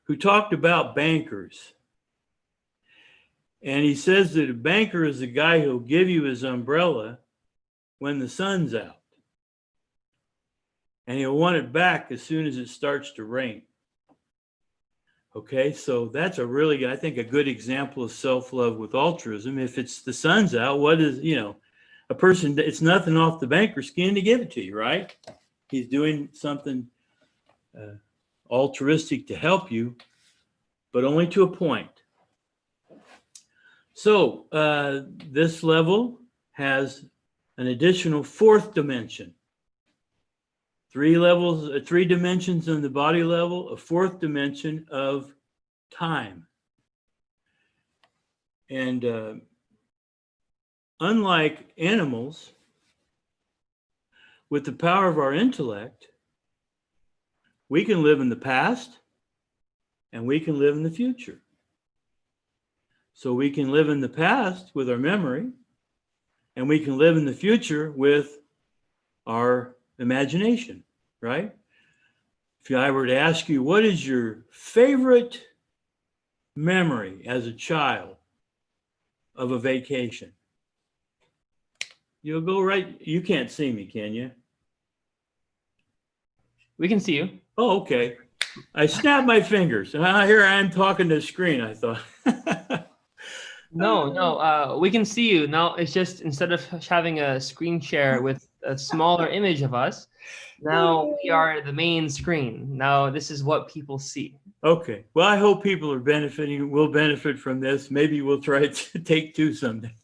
who talked about bankers. And he says that a banker is a guy who'll give you his umbrella when the sun's out. And he'll want it back as soon as it starts to rain. Okay, so that's a really, I think, a good example of self-love with altruism. If it's the sun's out, what is, a person, it's nothing off the banker's skin to give it to you, right? He's doing something altruistic to help you, but only to a point. So this level has an additional fourth dimension. 3 levels, 3 dimensions on the body level, a fourth dimension of time. And unlike animals, with the power of our intellect, we can live in the past and we can live in the future. So we can live in the past with our memory, and we can live in the future with our imagination, right? If I were to ask you, what is your favorite memory as a child of a vacation? You'll go right, you can't see me, can you? We can see you. Oh, okay. I snapped my fingers. Here I am talking to the screen, I thought. No, we can see you. Now it's just instead of having a screen share with a smaller image of us, now we are the main screen. Now this is what people see. Okay. Well, I hope people are will benefit from this. Maybe we'll try to take 2 someday.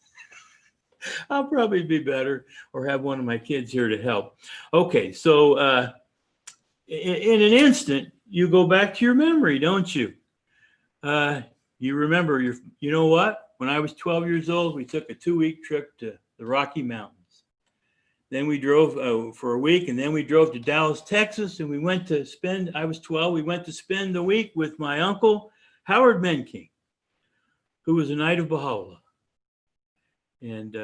I'll probably be better or have one of my kids here to help. Okay. So in an instant, you go back to your memory, don't you? You remember you know what? When I was 12 years old, we took a 2-week trip to the Rocky Mountains. Then we drove for a week, and then we drove to Dallas, Texas, and we went to spend, I was 12, we went to spend the week with my uncle, Howard Menking, who was a Knight of Baha'u'llah. And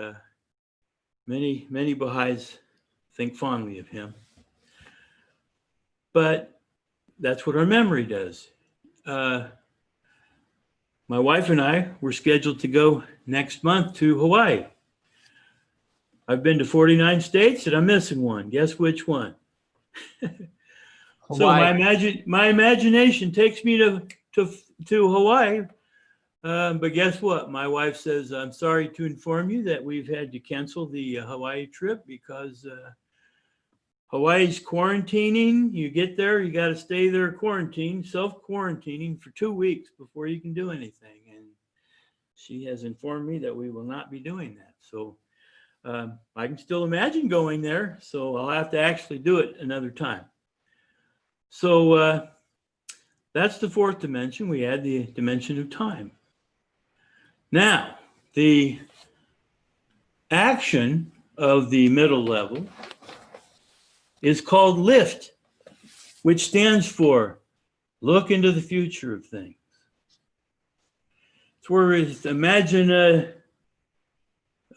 many Baha'is think fondly of him. But that's what our memory does. My wife and I were scheduled to go next month to Hawaii. I've been to 49 states and I'm missing one. Guess which one? So my imagination takes me to Hawaii. But guess what? My wife says, I'm sorry to inform you that we've had to cancel the Hawaii trip because Hawaii's quarantining. You get there, you got to stay there quarantined, self-quarantining for 2 weeks before you can do anything. And she has informed me that we will not be doing that. So I can still imagine going there. So I'll have to actually do it another time. So that's the 4th dimension. We add the dimension of time. Now, the action of the middle level is called lift, which stands for Look into the future of things. It's where it's, imagine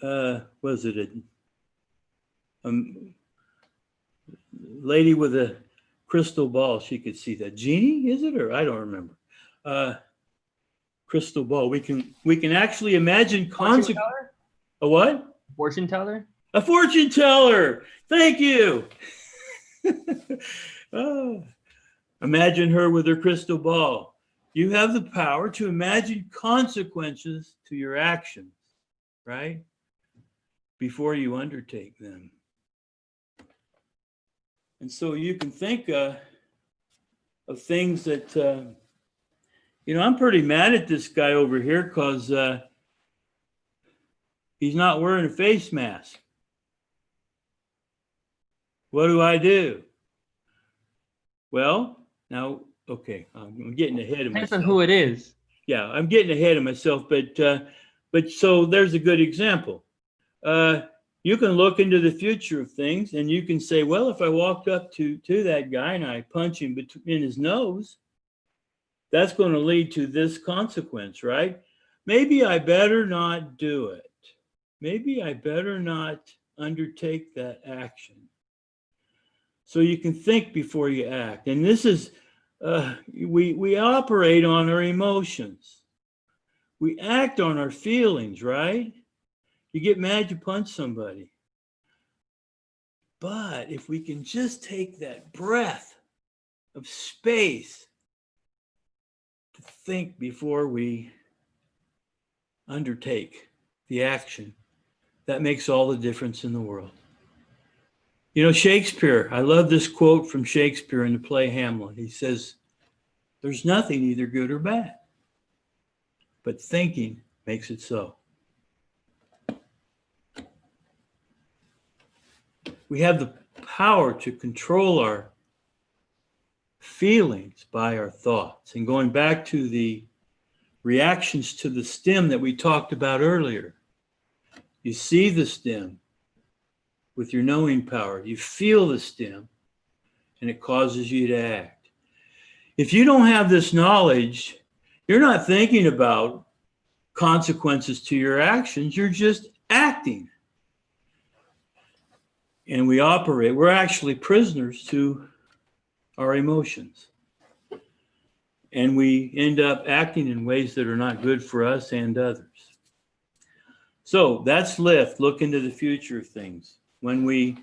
was it a lady with a crystal ball? She could see that. Genie, is it? Or I don't remember. Crystal ball. We can actually imagine Fortune teller? A what? Fortune teller? A fortune teller. Thank you. Oh, imagine her with her crystal ball. You have the power to imagine consequences to your actions, right? Before you undertake them. And so you can think of things that, I'm pretty mad at this guy over here because he's not wearing a face mask. What do? Well, now, okay, I'm getting ahead of myself. Depends on who it is. Yeah, I'm getting ahead of myself, but so there's a good example. You can look into the future of things and you can say, well, if I walked up to that guy and I punch him in his nose, that's going to lead to this consequence, right? Maybe I better not do it. Maybe I better not undertake that action. So you can think before you act. And this is, we operate on our emotions. We act on our feelings, right? You get mad, you punch somebody. But if we can just take that breath of space to think before we undertake the action, that makes all the difference in the world. Shakespeare, I love this quote from Shakespeare in the play Hamlet. He says, there's nothing either good or bad, but thinking makes it so. We have the power to control our feelings by our thoughts. And going back to the reactions to the stem that we talked about earlier, you see the stem with your knowing power. You feel the stem, and it causes you to act. If you don't have this knowledge, you're not thinking about consequences to your actions. You're just acting. And we're actually prisoners to our emotions. And we end up acting in ways that are not good for us and others. So that's look into the future of things. When we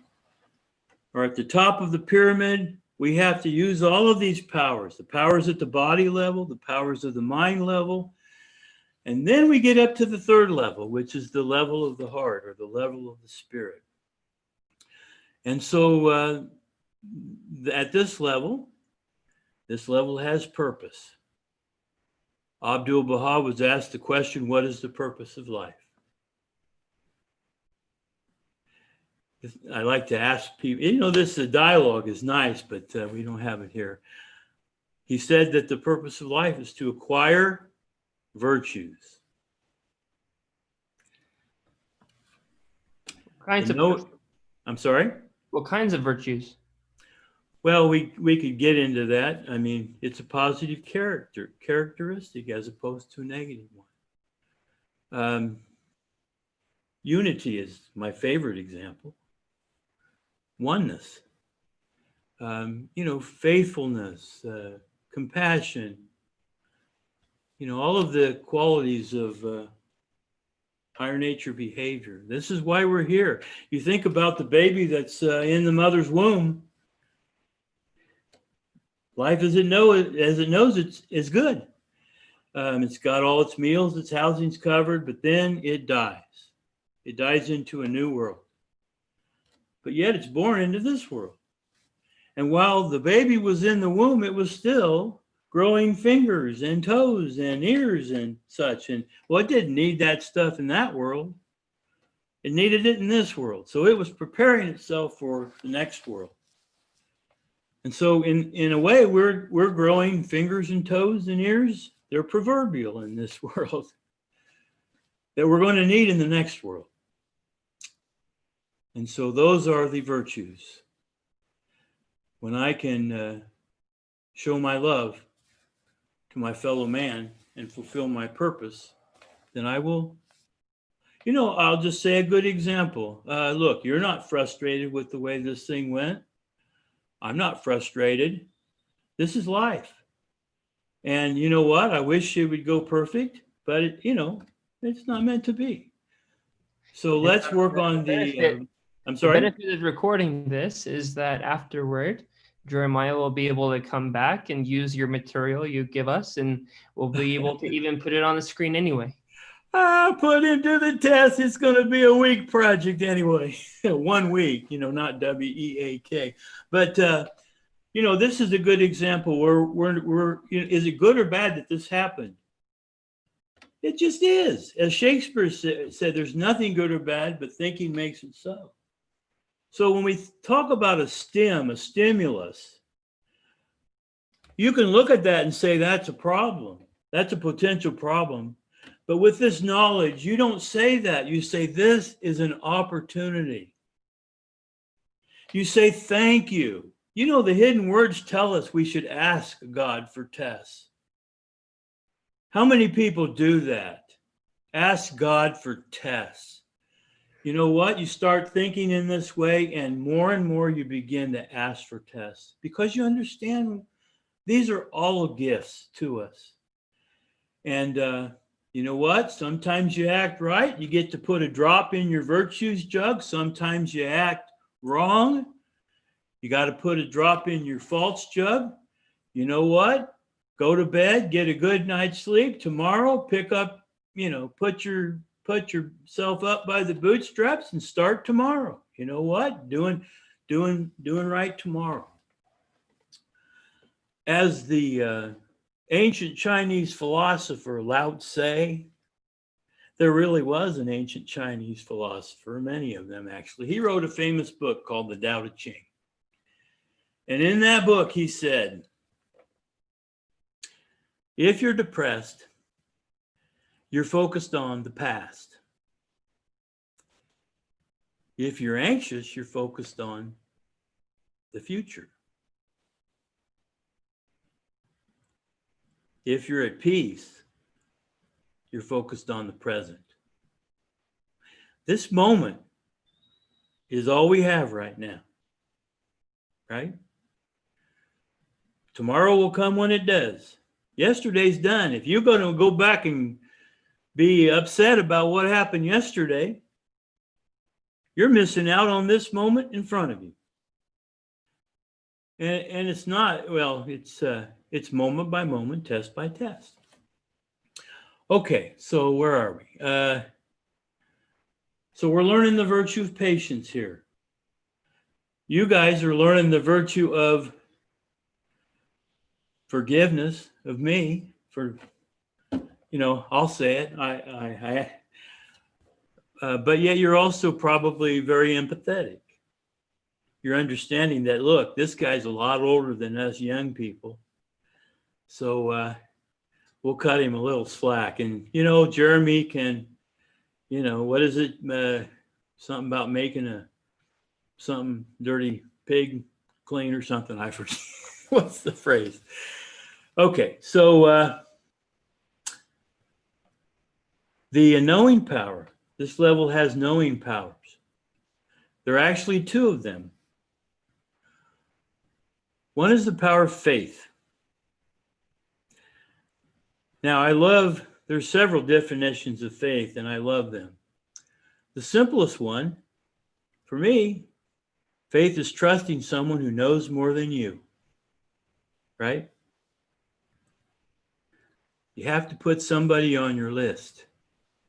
are at the top of the pyramid, we have to use all of these powers, the powers at the body level, the powers of the mind level. And then we get up to the third level, which is the level of the heart or the level of the spirit. And so at this level has purpose. Abdul-Baha was asked the question, what is the purpose of life? I like to ask people, the dialogue is nice, but we don't have it here. He said that the purpose of life is to acquire virtues. I'm sorry? What kinds of virtues? Well, we could get into that. I mean, it's a positive characteristic as opposed to a negative one. Unity is my favorite example. Oneness, faithfulness, compassion, all of the qualities of higher nature behavior. This is why we're here. You think about the baby that's in the mother's womb. Life as it knows it's good. It's got all its meals, its housing's covered, but then it dies. It dies into a new world. But yet it's born into this world. And while the baby was in the womb, it was still growing fingers and toes and ears and such. And well, it didn't need that stuff in that world. It needed it in this world. So it was preparing itself for the next world. And so in a way, we're growing fingers and toes and ears. They're proverbial in this world that we're going to need in the next world. And so those are the virtues. When I can show my love to my fellow man and fulfill my purpose, then I will. You know, I'll just say a good example. Look, you're not frustrated with the way this thing went. I'm not frustrated. This is life. And you know what? I wish it would go perfect, but it's not meant to be. So let's work on the, I'm The sorry? benefit of recording this is that afterward, Jeremiah will be able to come back and use your material you give us, and we'll be able to even put it on the screen anyway. I'll put him to the test. It's going to be a week project anyway. 1 week, not WEAK. But, this is a good example where is it good or bad that this happened? It just is. As Shakespeare said, there's nothing good or bad, but thinking makes it so. So when we talk about a stimulus, you can look at that and say that's a problem. That's a potential problem. But with this knowledge, you don't say that. You say this is an opportunity. You say thank you. The hidden words tell us we should ask God for tests. How many people do that? Ask God for tests. You know what? You start thinking in this way, and more you begin to ask for tests because you understand these are all gifts to us. And you know what? Sometimes you act right. You get to put a drop in your virtues jug. Sometimes you act wrong. You got to put a drop in your faults jug. You know what? Go to bed, get a good night's sleep. Tomorrow, pick up, put yourself up by the bootstraps and start tomorrow. You know what? Doing right tomorrow. As the ancient Chinese philosopher Lao Tse, there really was an ancient Chinese philosopher, many of them actually. He wrote a famous book called the Tao Te Ching. And in that book, he said, if you're depressed, you're focused on the past. If you're anxious, you're focused on the future. If you're at peace, you're focused on the present. This moment is all we have right now, right? Tomorrow will come when it does. Yesterday's done. If you're going to go back and be upset about what happened yesterday, you're missing out on this moment in front of you. And it's not, well, it's moment by moment, test by test. Okay, so where are we? So we're learning the virtue of patience here. You guys are learning the virtue of forgiveness of me for, I'll say it. But yet you're also probably very empathetic. You're understanding that, look, this guy's a lot older than us young people. So we'll cut him a little slack. And, Jeremy can, what is it? Something about making something dirty pig clean or something. I forget. What's the phrase? Okay, so the knowing power, this level has knowing powers. There are actually two of them. One is the power of faith. Now, there's several definitions of faith, and I love them. The simplest one, for me, faith is trusting someone who knows more than you, right? You have to put somebody on your list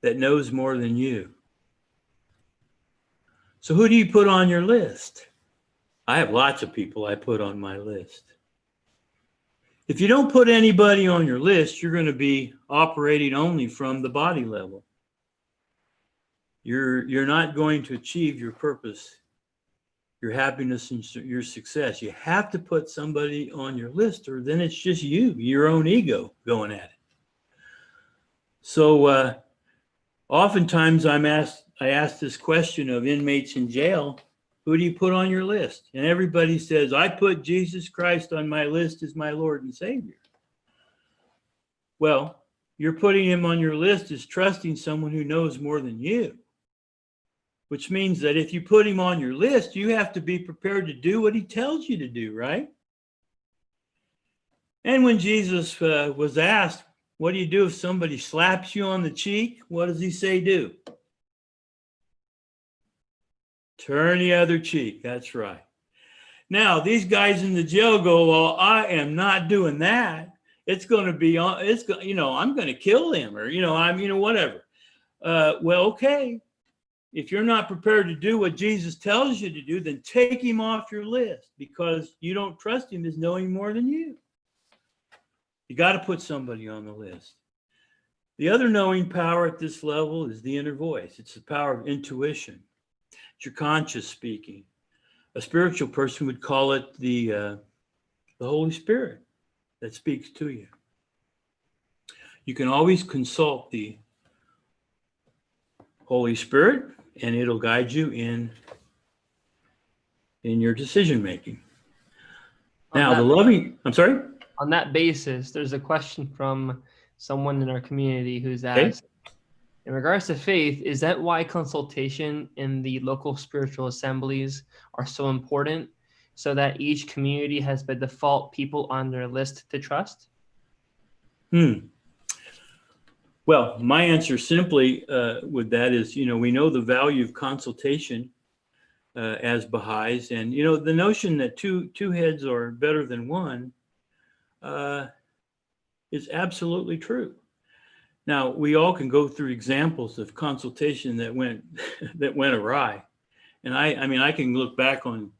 that knows more than you. So who do you put on your list? I have lots of people I put on my list. If you don't put anybody on your list, you're going to be operating only from the body level. You're not going to achieve your purpose, your happiness, and your success. You have to put somebody on your list, or then it's just your own ego going at it. So oftentimes I ask this question of inmates in jail, who do you put on your list? And everybody says, I put Jesus Christ on my list as my Lord and Savior. Well, you're putting him on your list as trusting someone who knows more than you, which means that if you put him on your list, you have to be prepared to do what he tells you to do, right? And when Jesus was asked, what do you do if somebody slaps you on the cheek? What does he say do? Turn the other cheek. That's right. Now, these guys in the jail go, well, I am not doing that. It's going to be on, I'm going to kill him, or, whatever. Well, okay. If you're not prepared to do what Jesus tells you to do, then take him off your list, because you don't trust him as knowing more than you. You got to put somebody on the list. The other knowing power at this level is the inner voice. It's the power of intuition. It's your conscious speaking. A spiritual person would call it the Holy Spirit that speaks to you. You can always consult the Holy Spirit, and it'll guide you in your decision making. Now, On that basis, there's a question from someone in our community who's asked, in regards to faith, is that why consultation in the local spiritual assemblies are so important, so that each community has by default people on their list to trust? Well, my answer simply with that is, we know the value of consultation as Baha'is, and, the notion that two heads are better than one is absolutely true. Now, we all can go through examples of consultation that went awry. And I can look back on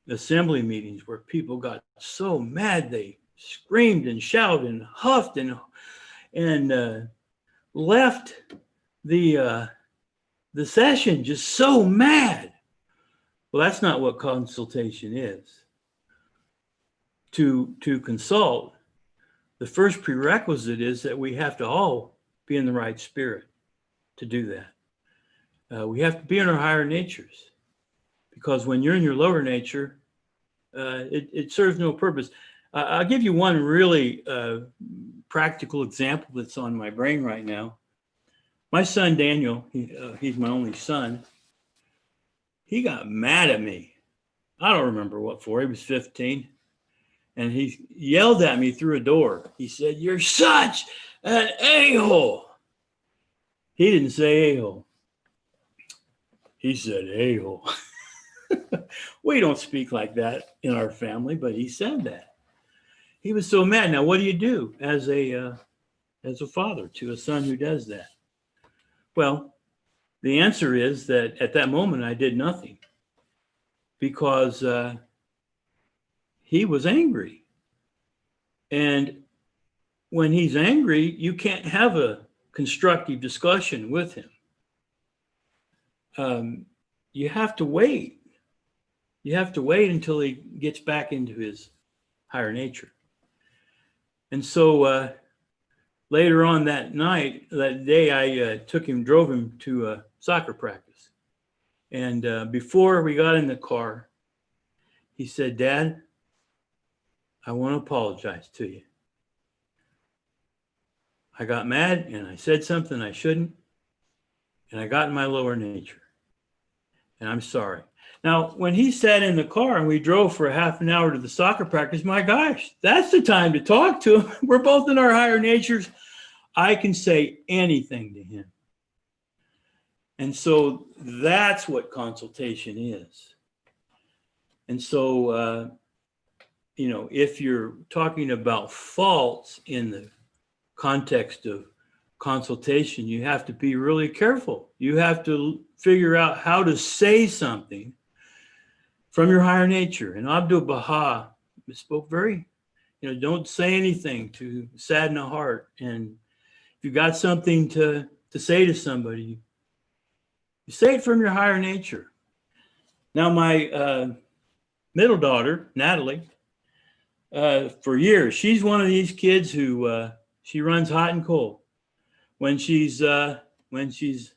assembly meetings where people got so mad they screamed and shouted and huffed and left the session just so mad. Well, that's not what consultation is. To consult, the first prerequisite is that we have to all be in the right spirit to do that. We have to be in our higher natures, because when you're in your lower nature, it serves no purpose. I'll give you one really practical example that's on my brain right now. My son, Daniel, he's my only son. He got mad at me. I don't remember what for. He was 15. And he yelled at me through a door. He said, "You're such an a-hole." He didn't say a-hole. He said a-hole. We don't speak like that in our family, but he said that. He was so mad. Now, what do you do as a father to a son who does that? Well, the answer is that at that moment, I did nothing, because he was angry. And when he's angry, you can't have a constructive discussion with him. You have to wait. You have to wait until he gets back into his higher nature. And so later on that day, I drove him to a soccer practice. And before we got in the car, he said, "Dad, I want to apologize to you. I got mad and I said something I shouldn't, and I got in my lower nature, and I'm sorry." Now, when he sat in the car and we drove for a half an hour to the soccer practice, my gosh, that's the time to talk to him. We're both in our higher natures. I can say anything to him. And so that's what consultation is. And so, if you're talking about faults in the context of consultation, you have to be really careful. You have to figure out how to say something from your higher nature. And Abdu'l-Baha spoke very, don't say anything to sadden a heart. And if you got something to say to somebody, you say it from your higher nature. Now, my middle daughter, Natalie, for years, she's one of these kids who she runs hot and cold. When she's good, she's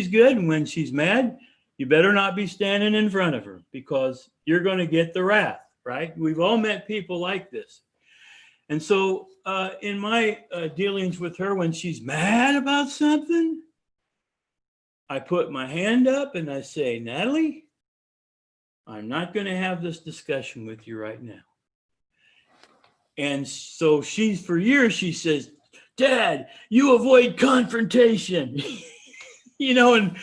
good. And when she's mad, you better not be standing in front of her, because you're going to get the wrath, right? We've all met people like this. And so in my dealings with her, when she's mad about something, I put my hand up and I say, Natalie, I'm not going to have this discussion with you right now. And so for years, she says, Dad, you avoid confrontation. And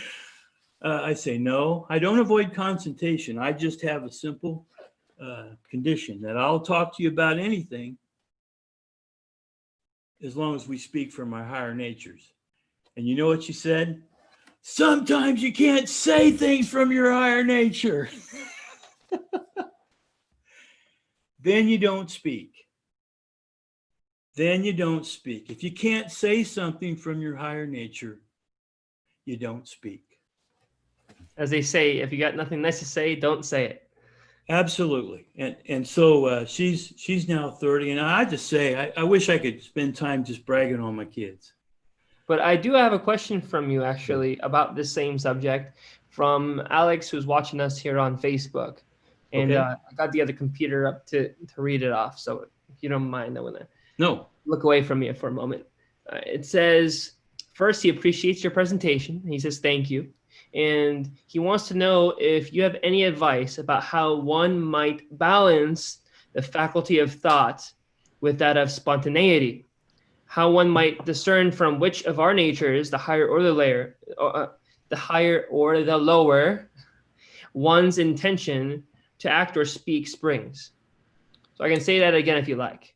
I say, no, I don't avoid confrontation. I just have a simple condition that I'll talk to you about anything as long as we speak from our higher natures. And you know what she said? Sometimes you can't say things from your higher nature. Then you don't speak. Then you don't speak. If you can't say something from your higher nature, you don't speak. As they say, if you got nothing nice to say, don't say it. Absolutely. And so she's now 30. And I just say, I wish I could spend time just bragging on my kids. But I do have a question from you, actually, about this same subject from Alex, who's watching us here on Facebook. And Okay. I got the other computer up to read it off. So if you don't mind, I want to No. look away from you for a moment. It says, first, he appreciates your presentation. He says, thank you. And he wants to know if you have any advice about how one might balance the faculty of thought with that of spontaneity, how one might discern from which of our natures, the higher or the lower, one's intention to act or speak springs. So I can say that again if you like.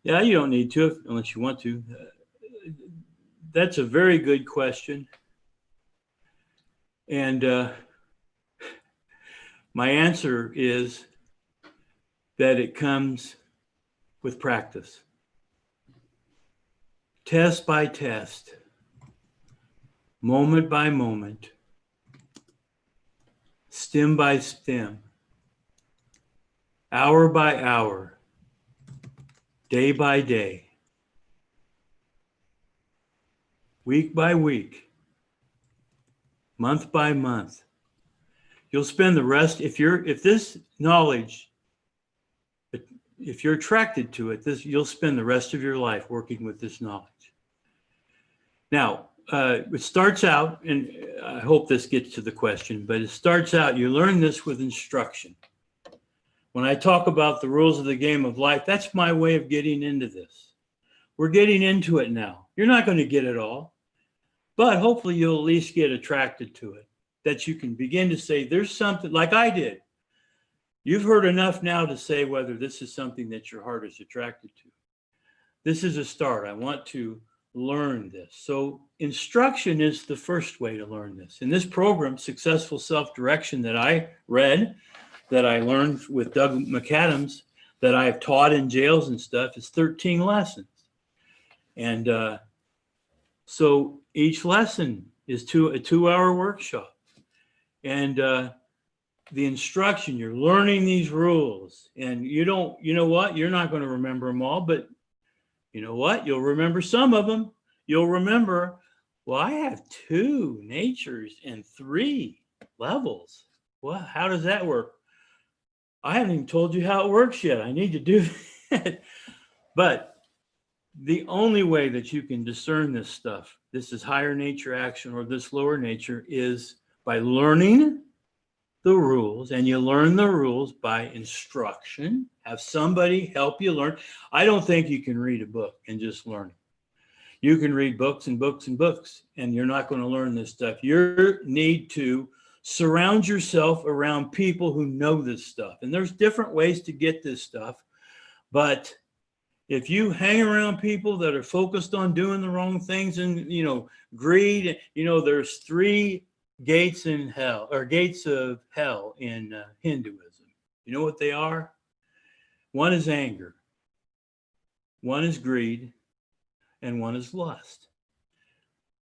Yeah, you don't need to unless you want to. That's a very good question. And my answer is that it comes with practice. Test by test, moment by moment, stem by stem, hour by hour, day by day, week by week, month by month. You'll spend the rest, if this knowledge, if you're attracted to it, you'll spend the rest of your life working with this knowledge. Now, it starts out, and I hope this gets to the question, but it starts out, you learn this with instruction. When I talk about the rules of the game of life, that's my way of getting into this. We're getting into it now. You're not going to get it all, but hopefully you'll at least get attracted to it, that you can begin to say, there's something, like I did. You've heard enough now to say whether this is something that your heart is attracted to. This is a start. I want to learn this. So instruction is the first way to learn this. In this program, Successful Self-Direction, that I read, that I learned with Doug McAdams, that I've taught in jails and stuff, is 13 lessons. And so each lesson is a 2-hour workshop. And the instruction, you're learning these rules, and you know what? You're not going to remember them all, but you know what? You'll remember some of them. You'll remember, well, I have 2 natures and 3 levels. Well, how does that work? I haven't even told you how it works yet. I need to do that. But the only way that you can discern this stuff, this is higher nature action or this lower nature, is by learning the rules. And you learn the rules by instruction. Have somebody help you learn. I don't think you can read a book and just learn it. You can read books and books and books, and you're not going to learn this stuff. You need to surround yourself around people who know this stuff. And there's different ways to get this stuff. But if you hang around people that are focused on doing the wrong things and, greed, there's 3 gates in hell, or gates of hell in Hinduism. You know what they are? One is anger, one is greed, and one is lust.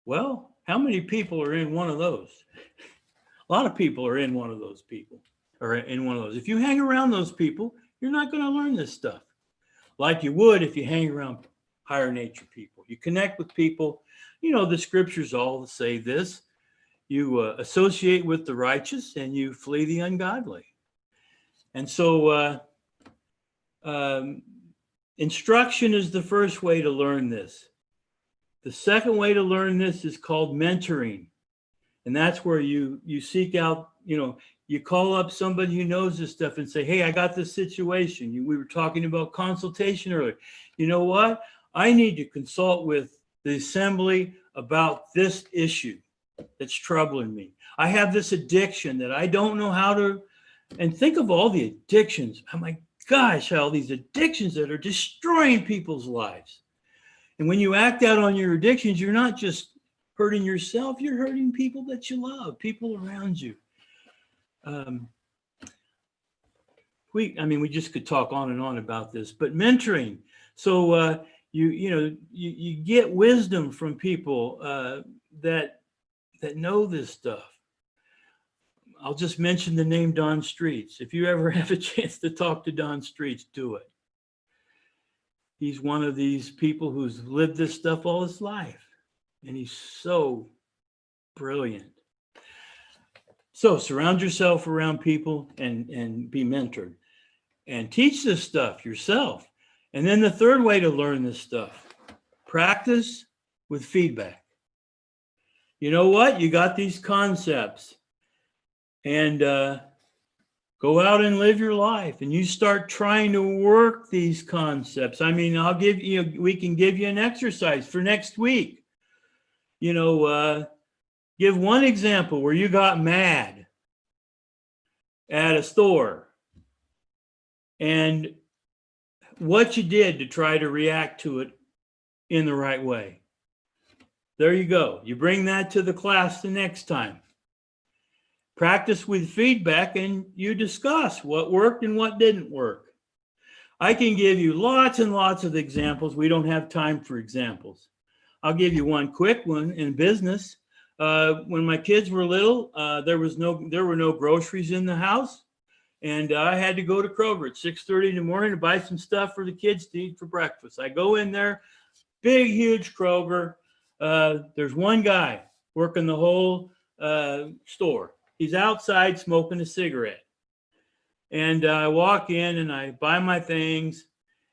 Well, how many people are in one of those? A lot of people are in one of those people, or in one of those. If you hang around those people, you're not going to learn this stuff like you would if you hang around higher nature people. You connect with people, the scriptures all say this. You associate with the righteous and you flee the ungodly. And so instruction is the first way to learn this. The second way to learn this is called mentoring. And that's where you seek out, you call up somebody who knows this stuff and say, hey, I got this situation. We were talking about consultation earlier. You know what? I need to consult with the assembly about this issue that's troubling me. I have this addiction that I don't know how to, and think of all the addictions. Oh my gosh, all these addictions that are destroying people's lives. And when you act out on your addictions, you're not just hurting yourself, you're hurting people that you love, people around you. We just could talk on and on about this, but mentoring. So you get wisdom from people that know this stuff. I'll just mention the name Don Streets. If you ever have a chance to talk to Don Streets, do it. He's one of these people who's lived this stuff all his life, and he's so brilliant. So surround yourself around people and be mentored and teach this stuff yourself. And then the third way to learn this stuff, practice with feedback. You know what? You got these concepts, and go out and live your life, and you start trying to work these concepts. I mean, we can give you an exercise for next week. Give one example where you got mad at a store and what you did to try to react to it in the right way. There you go. You bring that to the class the next time. Practice with feedback, and you discuss what worked and what didn't work. I can give you lots and lots of examples. We don't have time for examples. I'll give you one quick one in business. When my kids were little, there were no groceries in the house, and I had to go to Kroger at 6:30 in the morning to buy some stuff for the kids to eat for breakfast. I go in there, big, huge Kroger. There's one guy working the whole store. He's outside smoking a cigarette. And I walk in and I buy my things,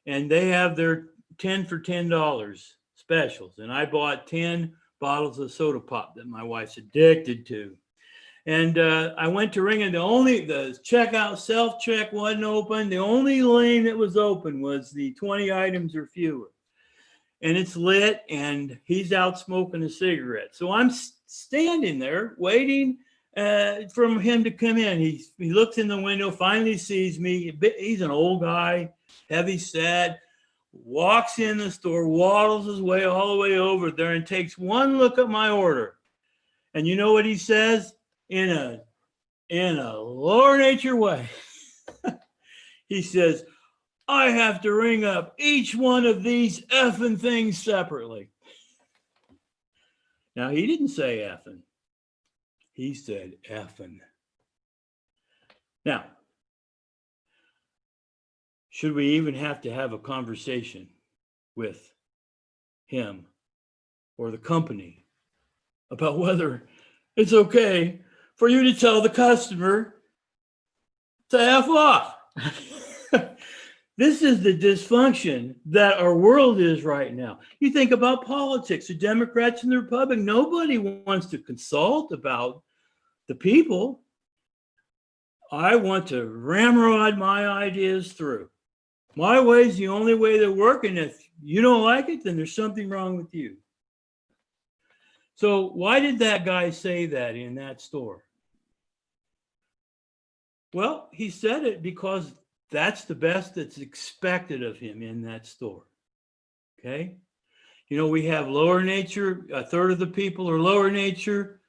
and they have their 10 for $10 specials. And I bought 10 bottles of soda pop that my wife's addicted to. And I went to ring, and the checkout self-check wasn't open. The only lane that was open was the 20 items or fewer. And it's lit, and he's out smoking a cigarette. So I'm standing there waiting from him to come in. He looks in the window, finally sees me. He's an old guy, heavy set, walks in the store, waddles his way all the way over there, and takes one look at my order. And you know what he says? In a lower nature way. He says, I have to ring up each one of these effing things separately. Now, he didn't say effing. He said effing. Now, should we even have to have a conversation with him or the company about whether it's okay for you to tell the customer to F off? This is the dysfunction that our world is right now. You think about politics, the Democrats and the Republicans, nobody wants to consult about the people. I want to ramrod my ideas through. My way is the only way that work, and if you don't like it, then there's something wrong with you. So why did that guy say that in that store? Well, he said it because that's the best that's expected of him in that store. Okay? We have lower nature. A third of the people are lower nature.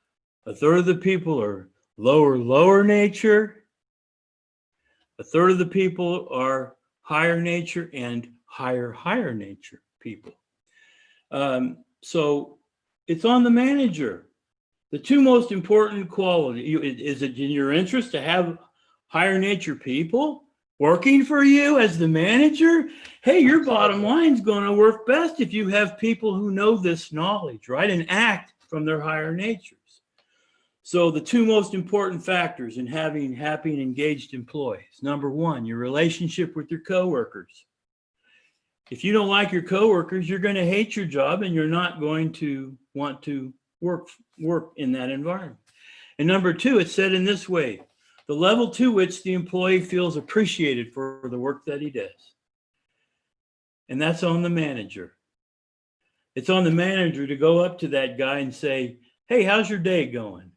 A third of the people are lower nature. A third of the people are higher nature, and higher nature people. So it's on the manager. The two most important qualities, is it in your interest to have higher nature people working for you as the manager? Hey, your bottom line is going to work best if you have people who know this knowledge, right? And act from their higher natures. So the two most important factors in having happy and engaged employees. Number one, your relationship with your coworkers. If you don't like your coworkers, you're going to hate your job and you're not going to want to work in that environment. And number two, it's said in this way: the level to which the employee feels appreciated for the work that he does. And that's on the manager. It's on the manager to go up to that guy and say, hey, how's your day going?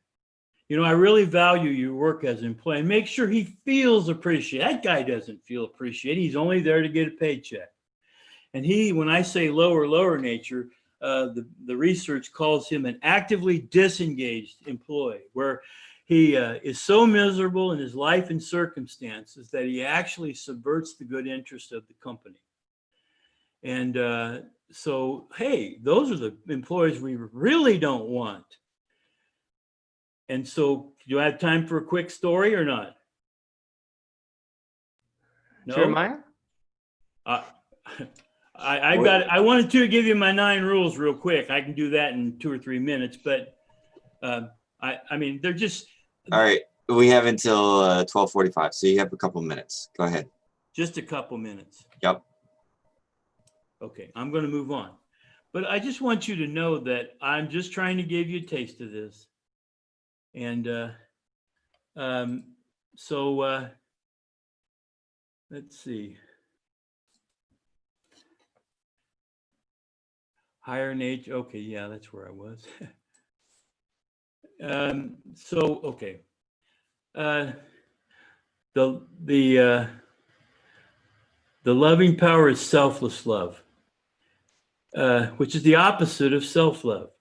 You know, I really value your work as an employee. And make sure he feels appreciated. That guy doesn't feel appreciated. He's only there to get a paycheck. And when I say lower nature, the research calls him an actively disengaged employee, where he is so miserable in his life and circumstances that he actually subverts the good interest of the company. And so, hey, those are the employees we really don't want. And so, do I have time for a quick story or not? No? Jeremiah? I wanted to give you my 9 rules real quick. I can do that in 2 or 3 minutes, but I mean, they're just. All right. We have until 12:45, so you have a couple minutes. Go ahead. Just a couple minutes. Yep. Okay, I'm going to move on. But I just want you to know that I'm just trying to give you a taste of this. And so let's see. Higher nature. Okay, yeah, that's where I was. So okay. The loving power is selfless love, which is the opposite of self-love.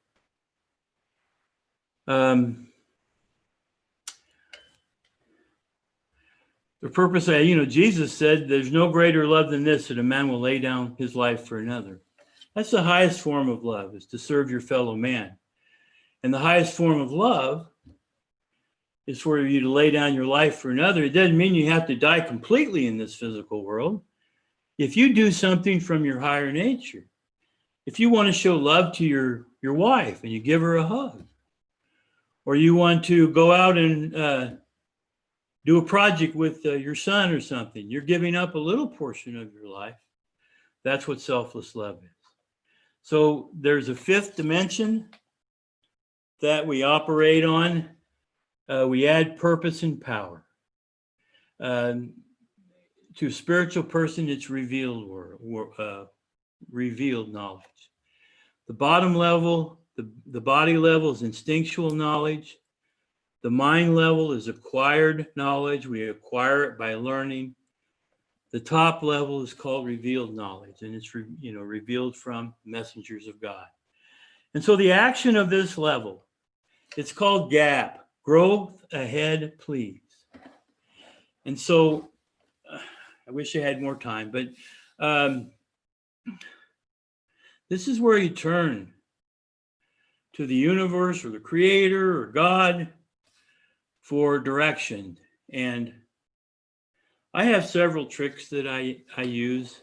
The purpose, Jesus said, there's no greater love than this, that a man will lay down his life for another. That's the highest form of love, is to serve your fellow man. And the highest form of love is for you to lay down your life for another. It doesn't mean you have to die completely in this physical world. If you do something from your higher nature, if you want to show love to your wife and you give her a hug, or you want to go out and do a project with your son or something, you're giving up a little portion of your life. That's what selfless love is. So there's a 5th dimension that we operate on. We add purpose and power. To a spiritual person, it's revealed knowledge. The bottom level, the body level is instinctual knowledge. The mind level is acquired knowledge. We acquire it by learning. The top level is called revealed knowledge, and it's revealed from messengers of God. And so the action of this level, it's called GAP, growth ahead, please. And so I wish I had more time, but this is where you turn to the universe or the creator or God for direction. And I have several tricks that I use.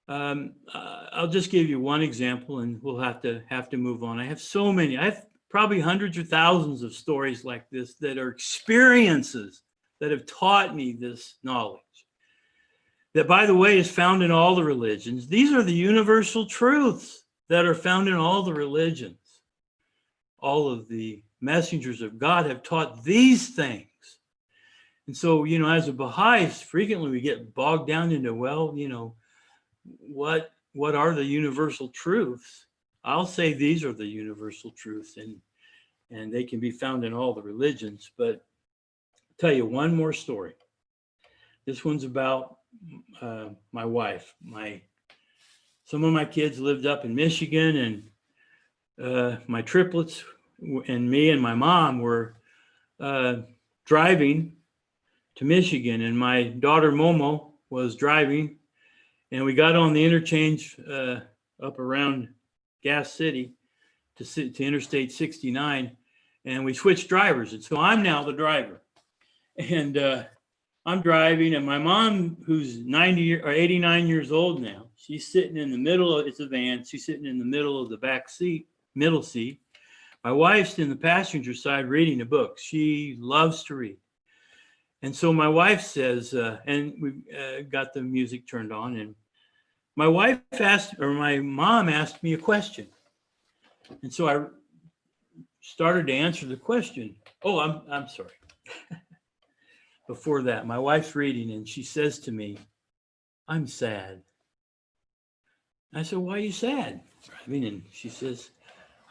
I'll just give you one example, and we'll have to move on. I have so many. I have probably hundreds or thousands of stories like this that are experiences that have taught me this knowledge. That, by the way, is found in all the religions. These are the universal truths that are found in all the religions. All of the messengers of God have taught these things. And so, as a Baha'i, frequently we get bogged down into, what are the universal truths? I'll say these are the universal truths, and they can be found in all the religions. But I'll tell you one more story. This one's about my wife. Some of my kids lived up in Michigan, and my triplets and me and my mom were driving to Michigan, and my daughter Momo was driving, and we got on the interchange up around Gas City to Interstate 69, and we switched drivers. And so I'm now the driver, and I'm driving, and my mom, who's 90 or 89 years old now, she's sitting in the middle of, it's a van, she's sitting in the middle of the back seat, middle seat. My wife's in the passenger side reading a book. She loves to read. And so my wife says, and we got the music turned on, and my wife asked, or my mom asked me a question. And so I started to answer the question. Oh, I'm sorry. Before that, my wife's reading and she says to me, "I'm sad." I said, "Why are you sad?" And she says,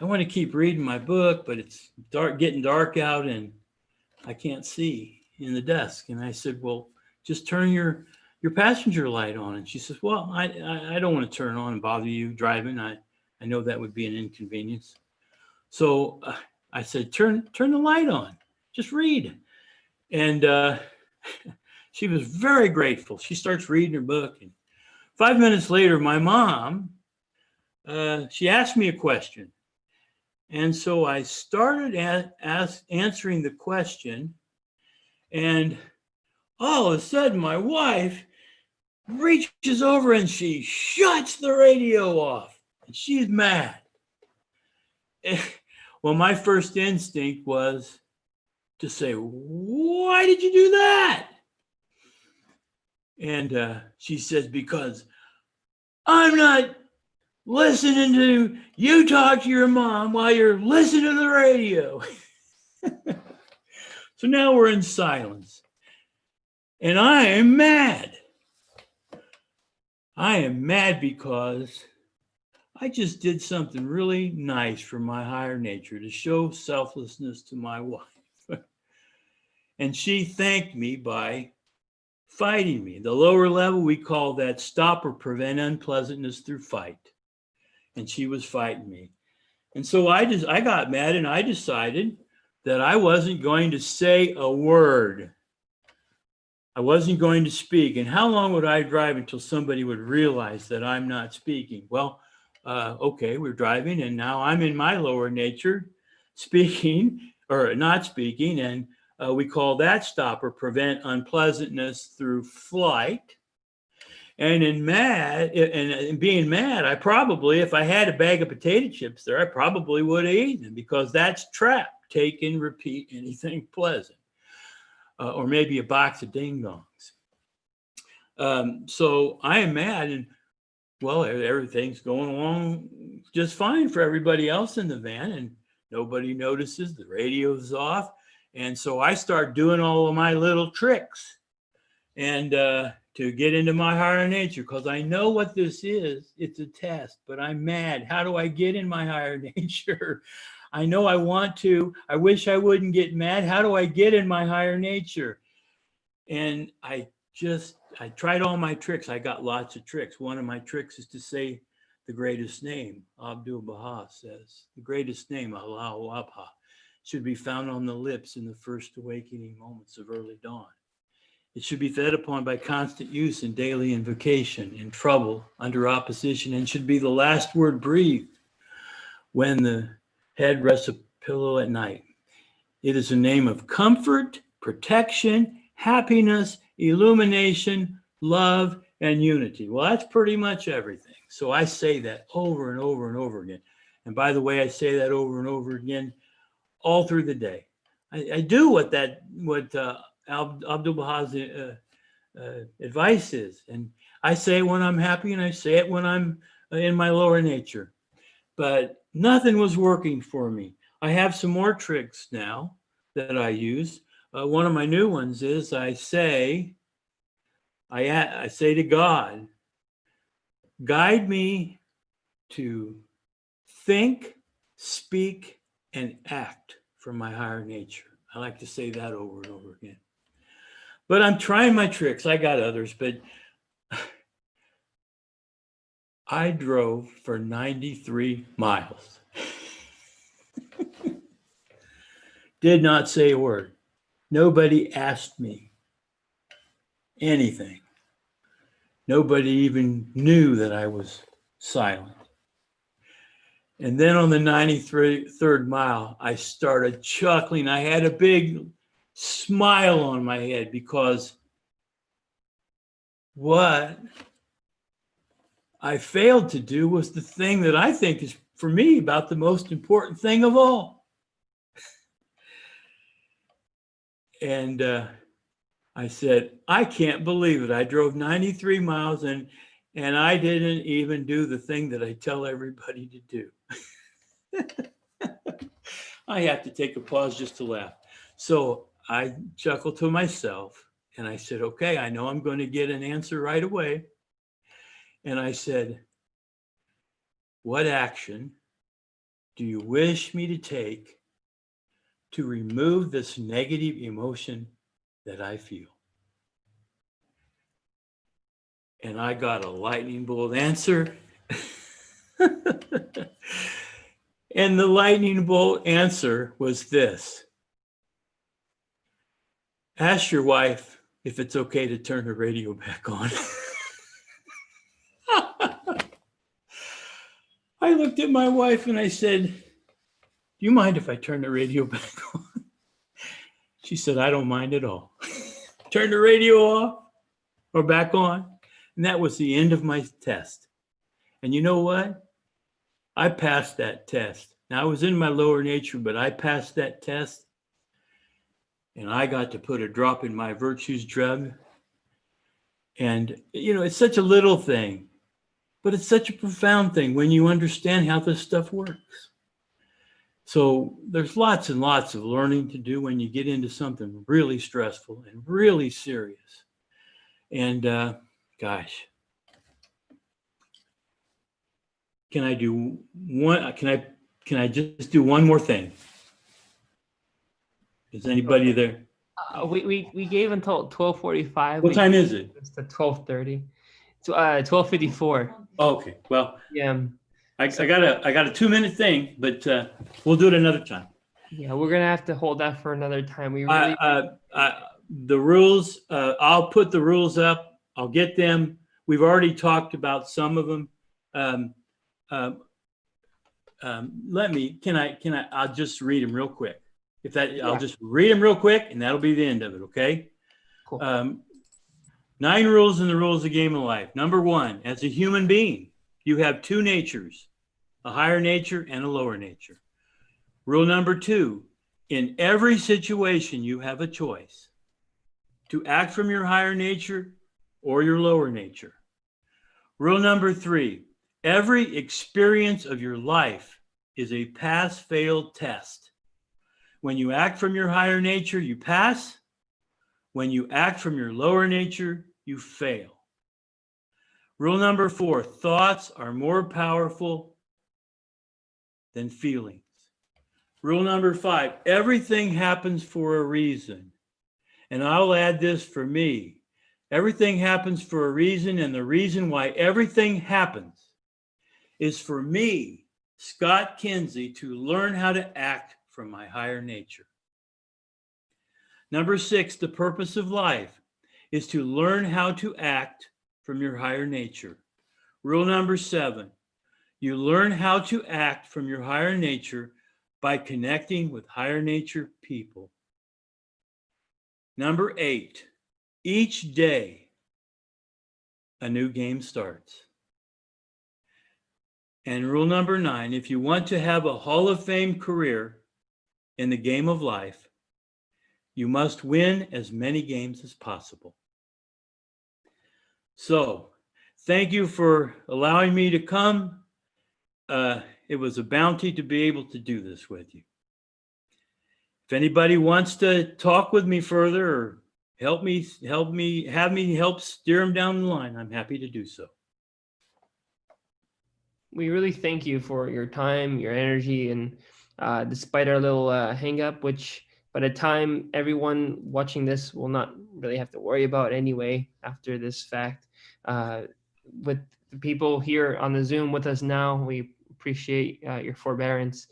"I want to keep reading my book, but it's getting dark out and I can't see in the desk." And I said, "Well, just turn your passenger light on." And she says, "Well, I don't want to turn on and bother you driving. I know that would be an inconvenience." So I said, turn the light on, just read. And she was very grateful. She starts reading her book. And 5 minutes later, my mom, she asked me a question. And so I started answering the question. And all of a sudden, my wife reaches over and she shuts the radio off. And she's mad. Well, my first instinct was to say, "Why did you do that?" And she says, "Because I'm not listening to you talk to your mom while you're listening to the radio." So now we're in silence. And I am mad. I am mad because I just did something really nice for my higher nature to show selflessness to my wife. And she thanked me by fighting me. The lower level, we call that stop or prevent unpleasantness through fight. And she was fighting me. And so I got mad and I decided that I wasn't going to say a word. I wasn't going to speak. And how long would I drive until somebody would realize that I'm not speaking? Well, okay, we're driving and now I'm in my lower nature speaking or not speaking. And we call that stop or prevent unpleasantness through flight. And in being mad, I probably, if I had a bag of potato chips there, I probably would have eaten them because that's trap, take and repeat anything pleasant. Or maybe a box of ding dongs. So I am mad and well, everything's going along just fine for everybody else in the van and nobody notices, the radio's off. And so I start doing all of my little tricks and to get into my higher nature because I know what this is. It's a test, but I'm mad. How do I get in my higher nature? I know I want to. I wish I wouldn't get mad. How do I get in my higher nature? And I tried all my tricks. I got lots of tricks. One of my tricks is to say the greatest name. Abdu'l-Baha says, the greatest name, Allahu Abha, should be found on the lips in the first awakening moments of early dawn. It should be fed upon by constant use in daily invocation, in trouble, under opposition, and should be the last word breathed when the head rests a pillow at night. It is a name of comfort, protection, happiness, illumination, love, and unity. Well, that's pretty much everything. So I say that over and over and over again. And by the way, I say that over and over again all through the day. I do what Abdu'l-Baha's advice is. And I say it when I'm happy and I say it when I'm in my lower nature. But nothing was working for me. I have some more tricks now that I use. One of my new ones is I say to God, guide me to think, speak, and act from my higher nature. I like to say that over and over again. But I'm trying my tricks. I got others, but I drove for 93 miles. Did not say a word. Nobody asked me anything. Nobody even knew that I was silent. And then on the 93rd mile, I started chuckling. I had a big smile on my head because what I failed to do was the thing that I think is, for me, about the most important thing of all. And I said, I can't believe it. I drove 93 miles and And I didn't even do the thing that I tell everybody to do. I have to take a pause just to laugh. So I chuckled to myself and I said, okay, I know I'm going to get an answer right away. And I said, what action do you wish me to take to remove this negative emotion that I feel? And I got a lightning bolt answer. And the lightning bolt answer was this: ask your wife if it's okay to turn the radio back on. I looked at my wife and I said, do you mind if I turn the radio back on? She said, I don't mind at all. Turn the radio off or back on. And that was the end of my test. And you know what? I passed that test. Now, I was in my lower nature, but I passed that test. And I got to put a drop in my virtues drug. And, you know, it's such a little thing, but it's such a profound thing when you understand how this stuff works. So there's lots and lots of learning to do when you get into something really stressful and really serious. And gosh, can I do one? Can I just do one more thing? Is anybody there? We gave until 12:45. What time is it? It's the 12:30. It's 12:54. Okay, well, Yeah. I got a 2-minute thing, but we'll do it another time. Yeah, we're gonna have to hold that for another time. We really The rules, I'll put the rules up. I'll get them. We've already talked about some of them. I'll just read them real quick. I'll just read them real quick and that'll be the end of it. Okay. Cool. 9 rules in the rules of the game of life. Number 1, as a human being, you have 2 natures, a higher nature and a lower nature. Rule number 2, in every situation, you have a choice to act from your higher nature or your lower nature. Rule number 3, every experience of your life is a pass-fail test. When you act from your higher nature, you pass. When you act from your lower nature, you fail. Rule number 4, thoughts are more powerful than feelings. Rule number 5, everything happens for a reason. And I'll add this for me. Everything happens for a reason, and the reason why everything happens is for me, Scott Kinsey, to learn how to act from my higher nature. Number 6, the purpose of life is to learn how to act from your higher nature. Rule number 7, you learn how to act from your higher nature by connecting with higher nature people. Number 8, each day a new game starts. And rule number 9, if you want to have a Hall of Fame career in the game of life, you must win as many games as possible. So, thank you for allowing me to come. It was a bounty to be able to do this with you. If anybody wants to talk with me further or have me help steer them down the line, I'm happy to do so. We really thank you for your time, your energy, and despite our little hang up, which by the time everyone watching this will not really have to worry about anyway after this fact. With the people here on the Zoom with us now, we appreciate your forbearance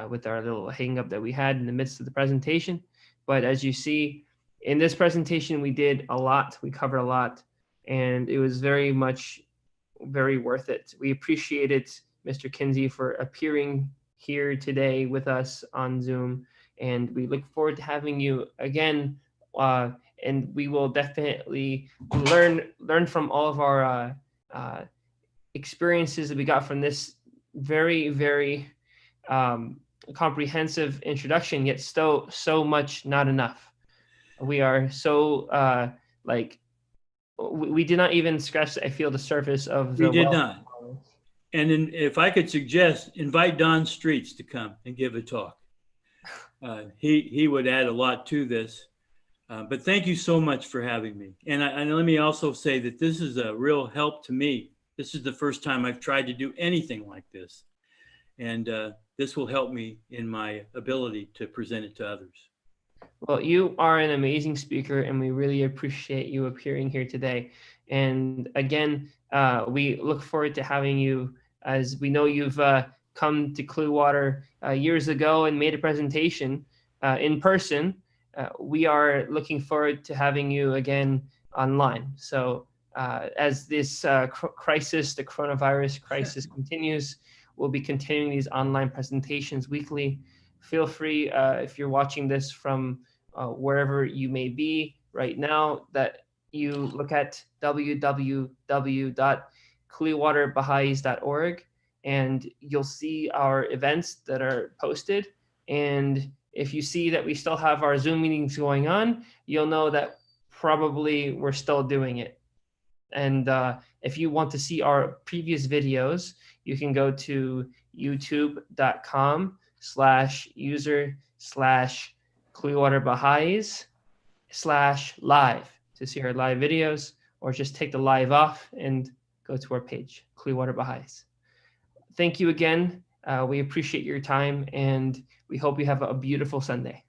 with our little hang up that we had in the midst of the presentation. But as you see, in this presentation, we did a lot, we covered a lot, and it was very worth it. We appreciate it, Mr. Kinsey, for appearing here today with us on Zoom, and we look forward to having you again. And we will definitely learn from all of our experiences that we got from this very comprehensive introduction, yet so much not enough. We are so We did not even scratch, I feel, the surface of We the did wealth not. of knowledge. And then if I could suggest, invite Don Streets to come and give a talk. He would add a lot to this. But thank you so much for having me. And let me also say that this is a real help to me. This is the first time I've tried to do anything like this. And this will help me in my ability to present it to others. Well, you are an amazing speaker, and we really appreciate you appearing here today. And again, we look forward to having you, as we know you've come to Clearwater years ago and made a presentation in person. We are looking forward to having you again online. So as this crisis, the coronavirus crisis continues, we'll be continuing these online presentations weekly. Feel free, if you're watching this from wherever you may be right now, that you look at www.clearwaterbaha'is.org, and you'll see our events that are posted. And if you see that we still have our Zoom meetings going on, you'll know that probably we're still doing it. And if you want to see our previous videos, you can go to youtube.com/user/ClearwaterBaha'is/live to see our live videos, or just take the live off and go to our page, Clearwater Baha'is. Thank you again. We appreciate your time, and we hope you have a beautiful Sunday.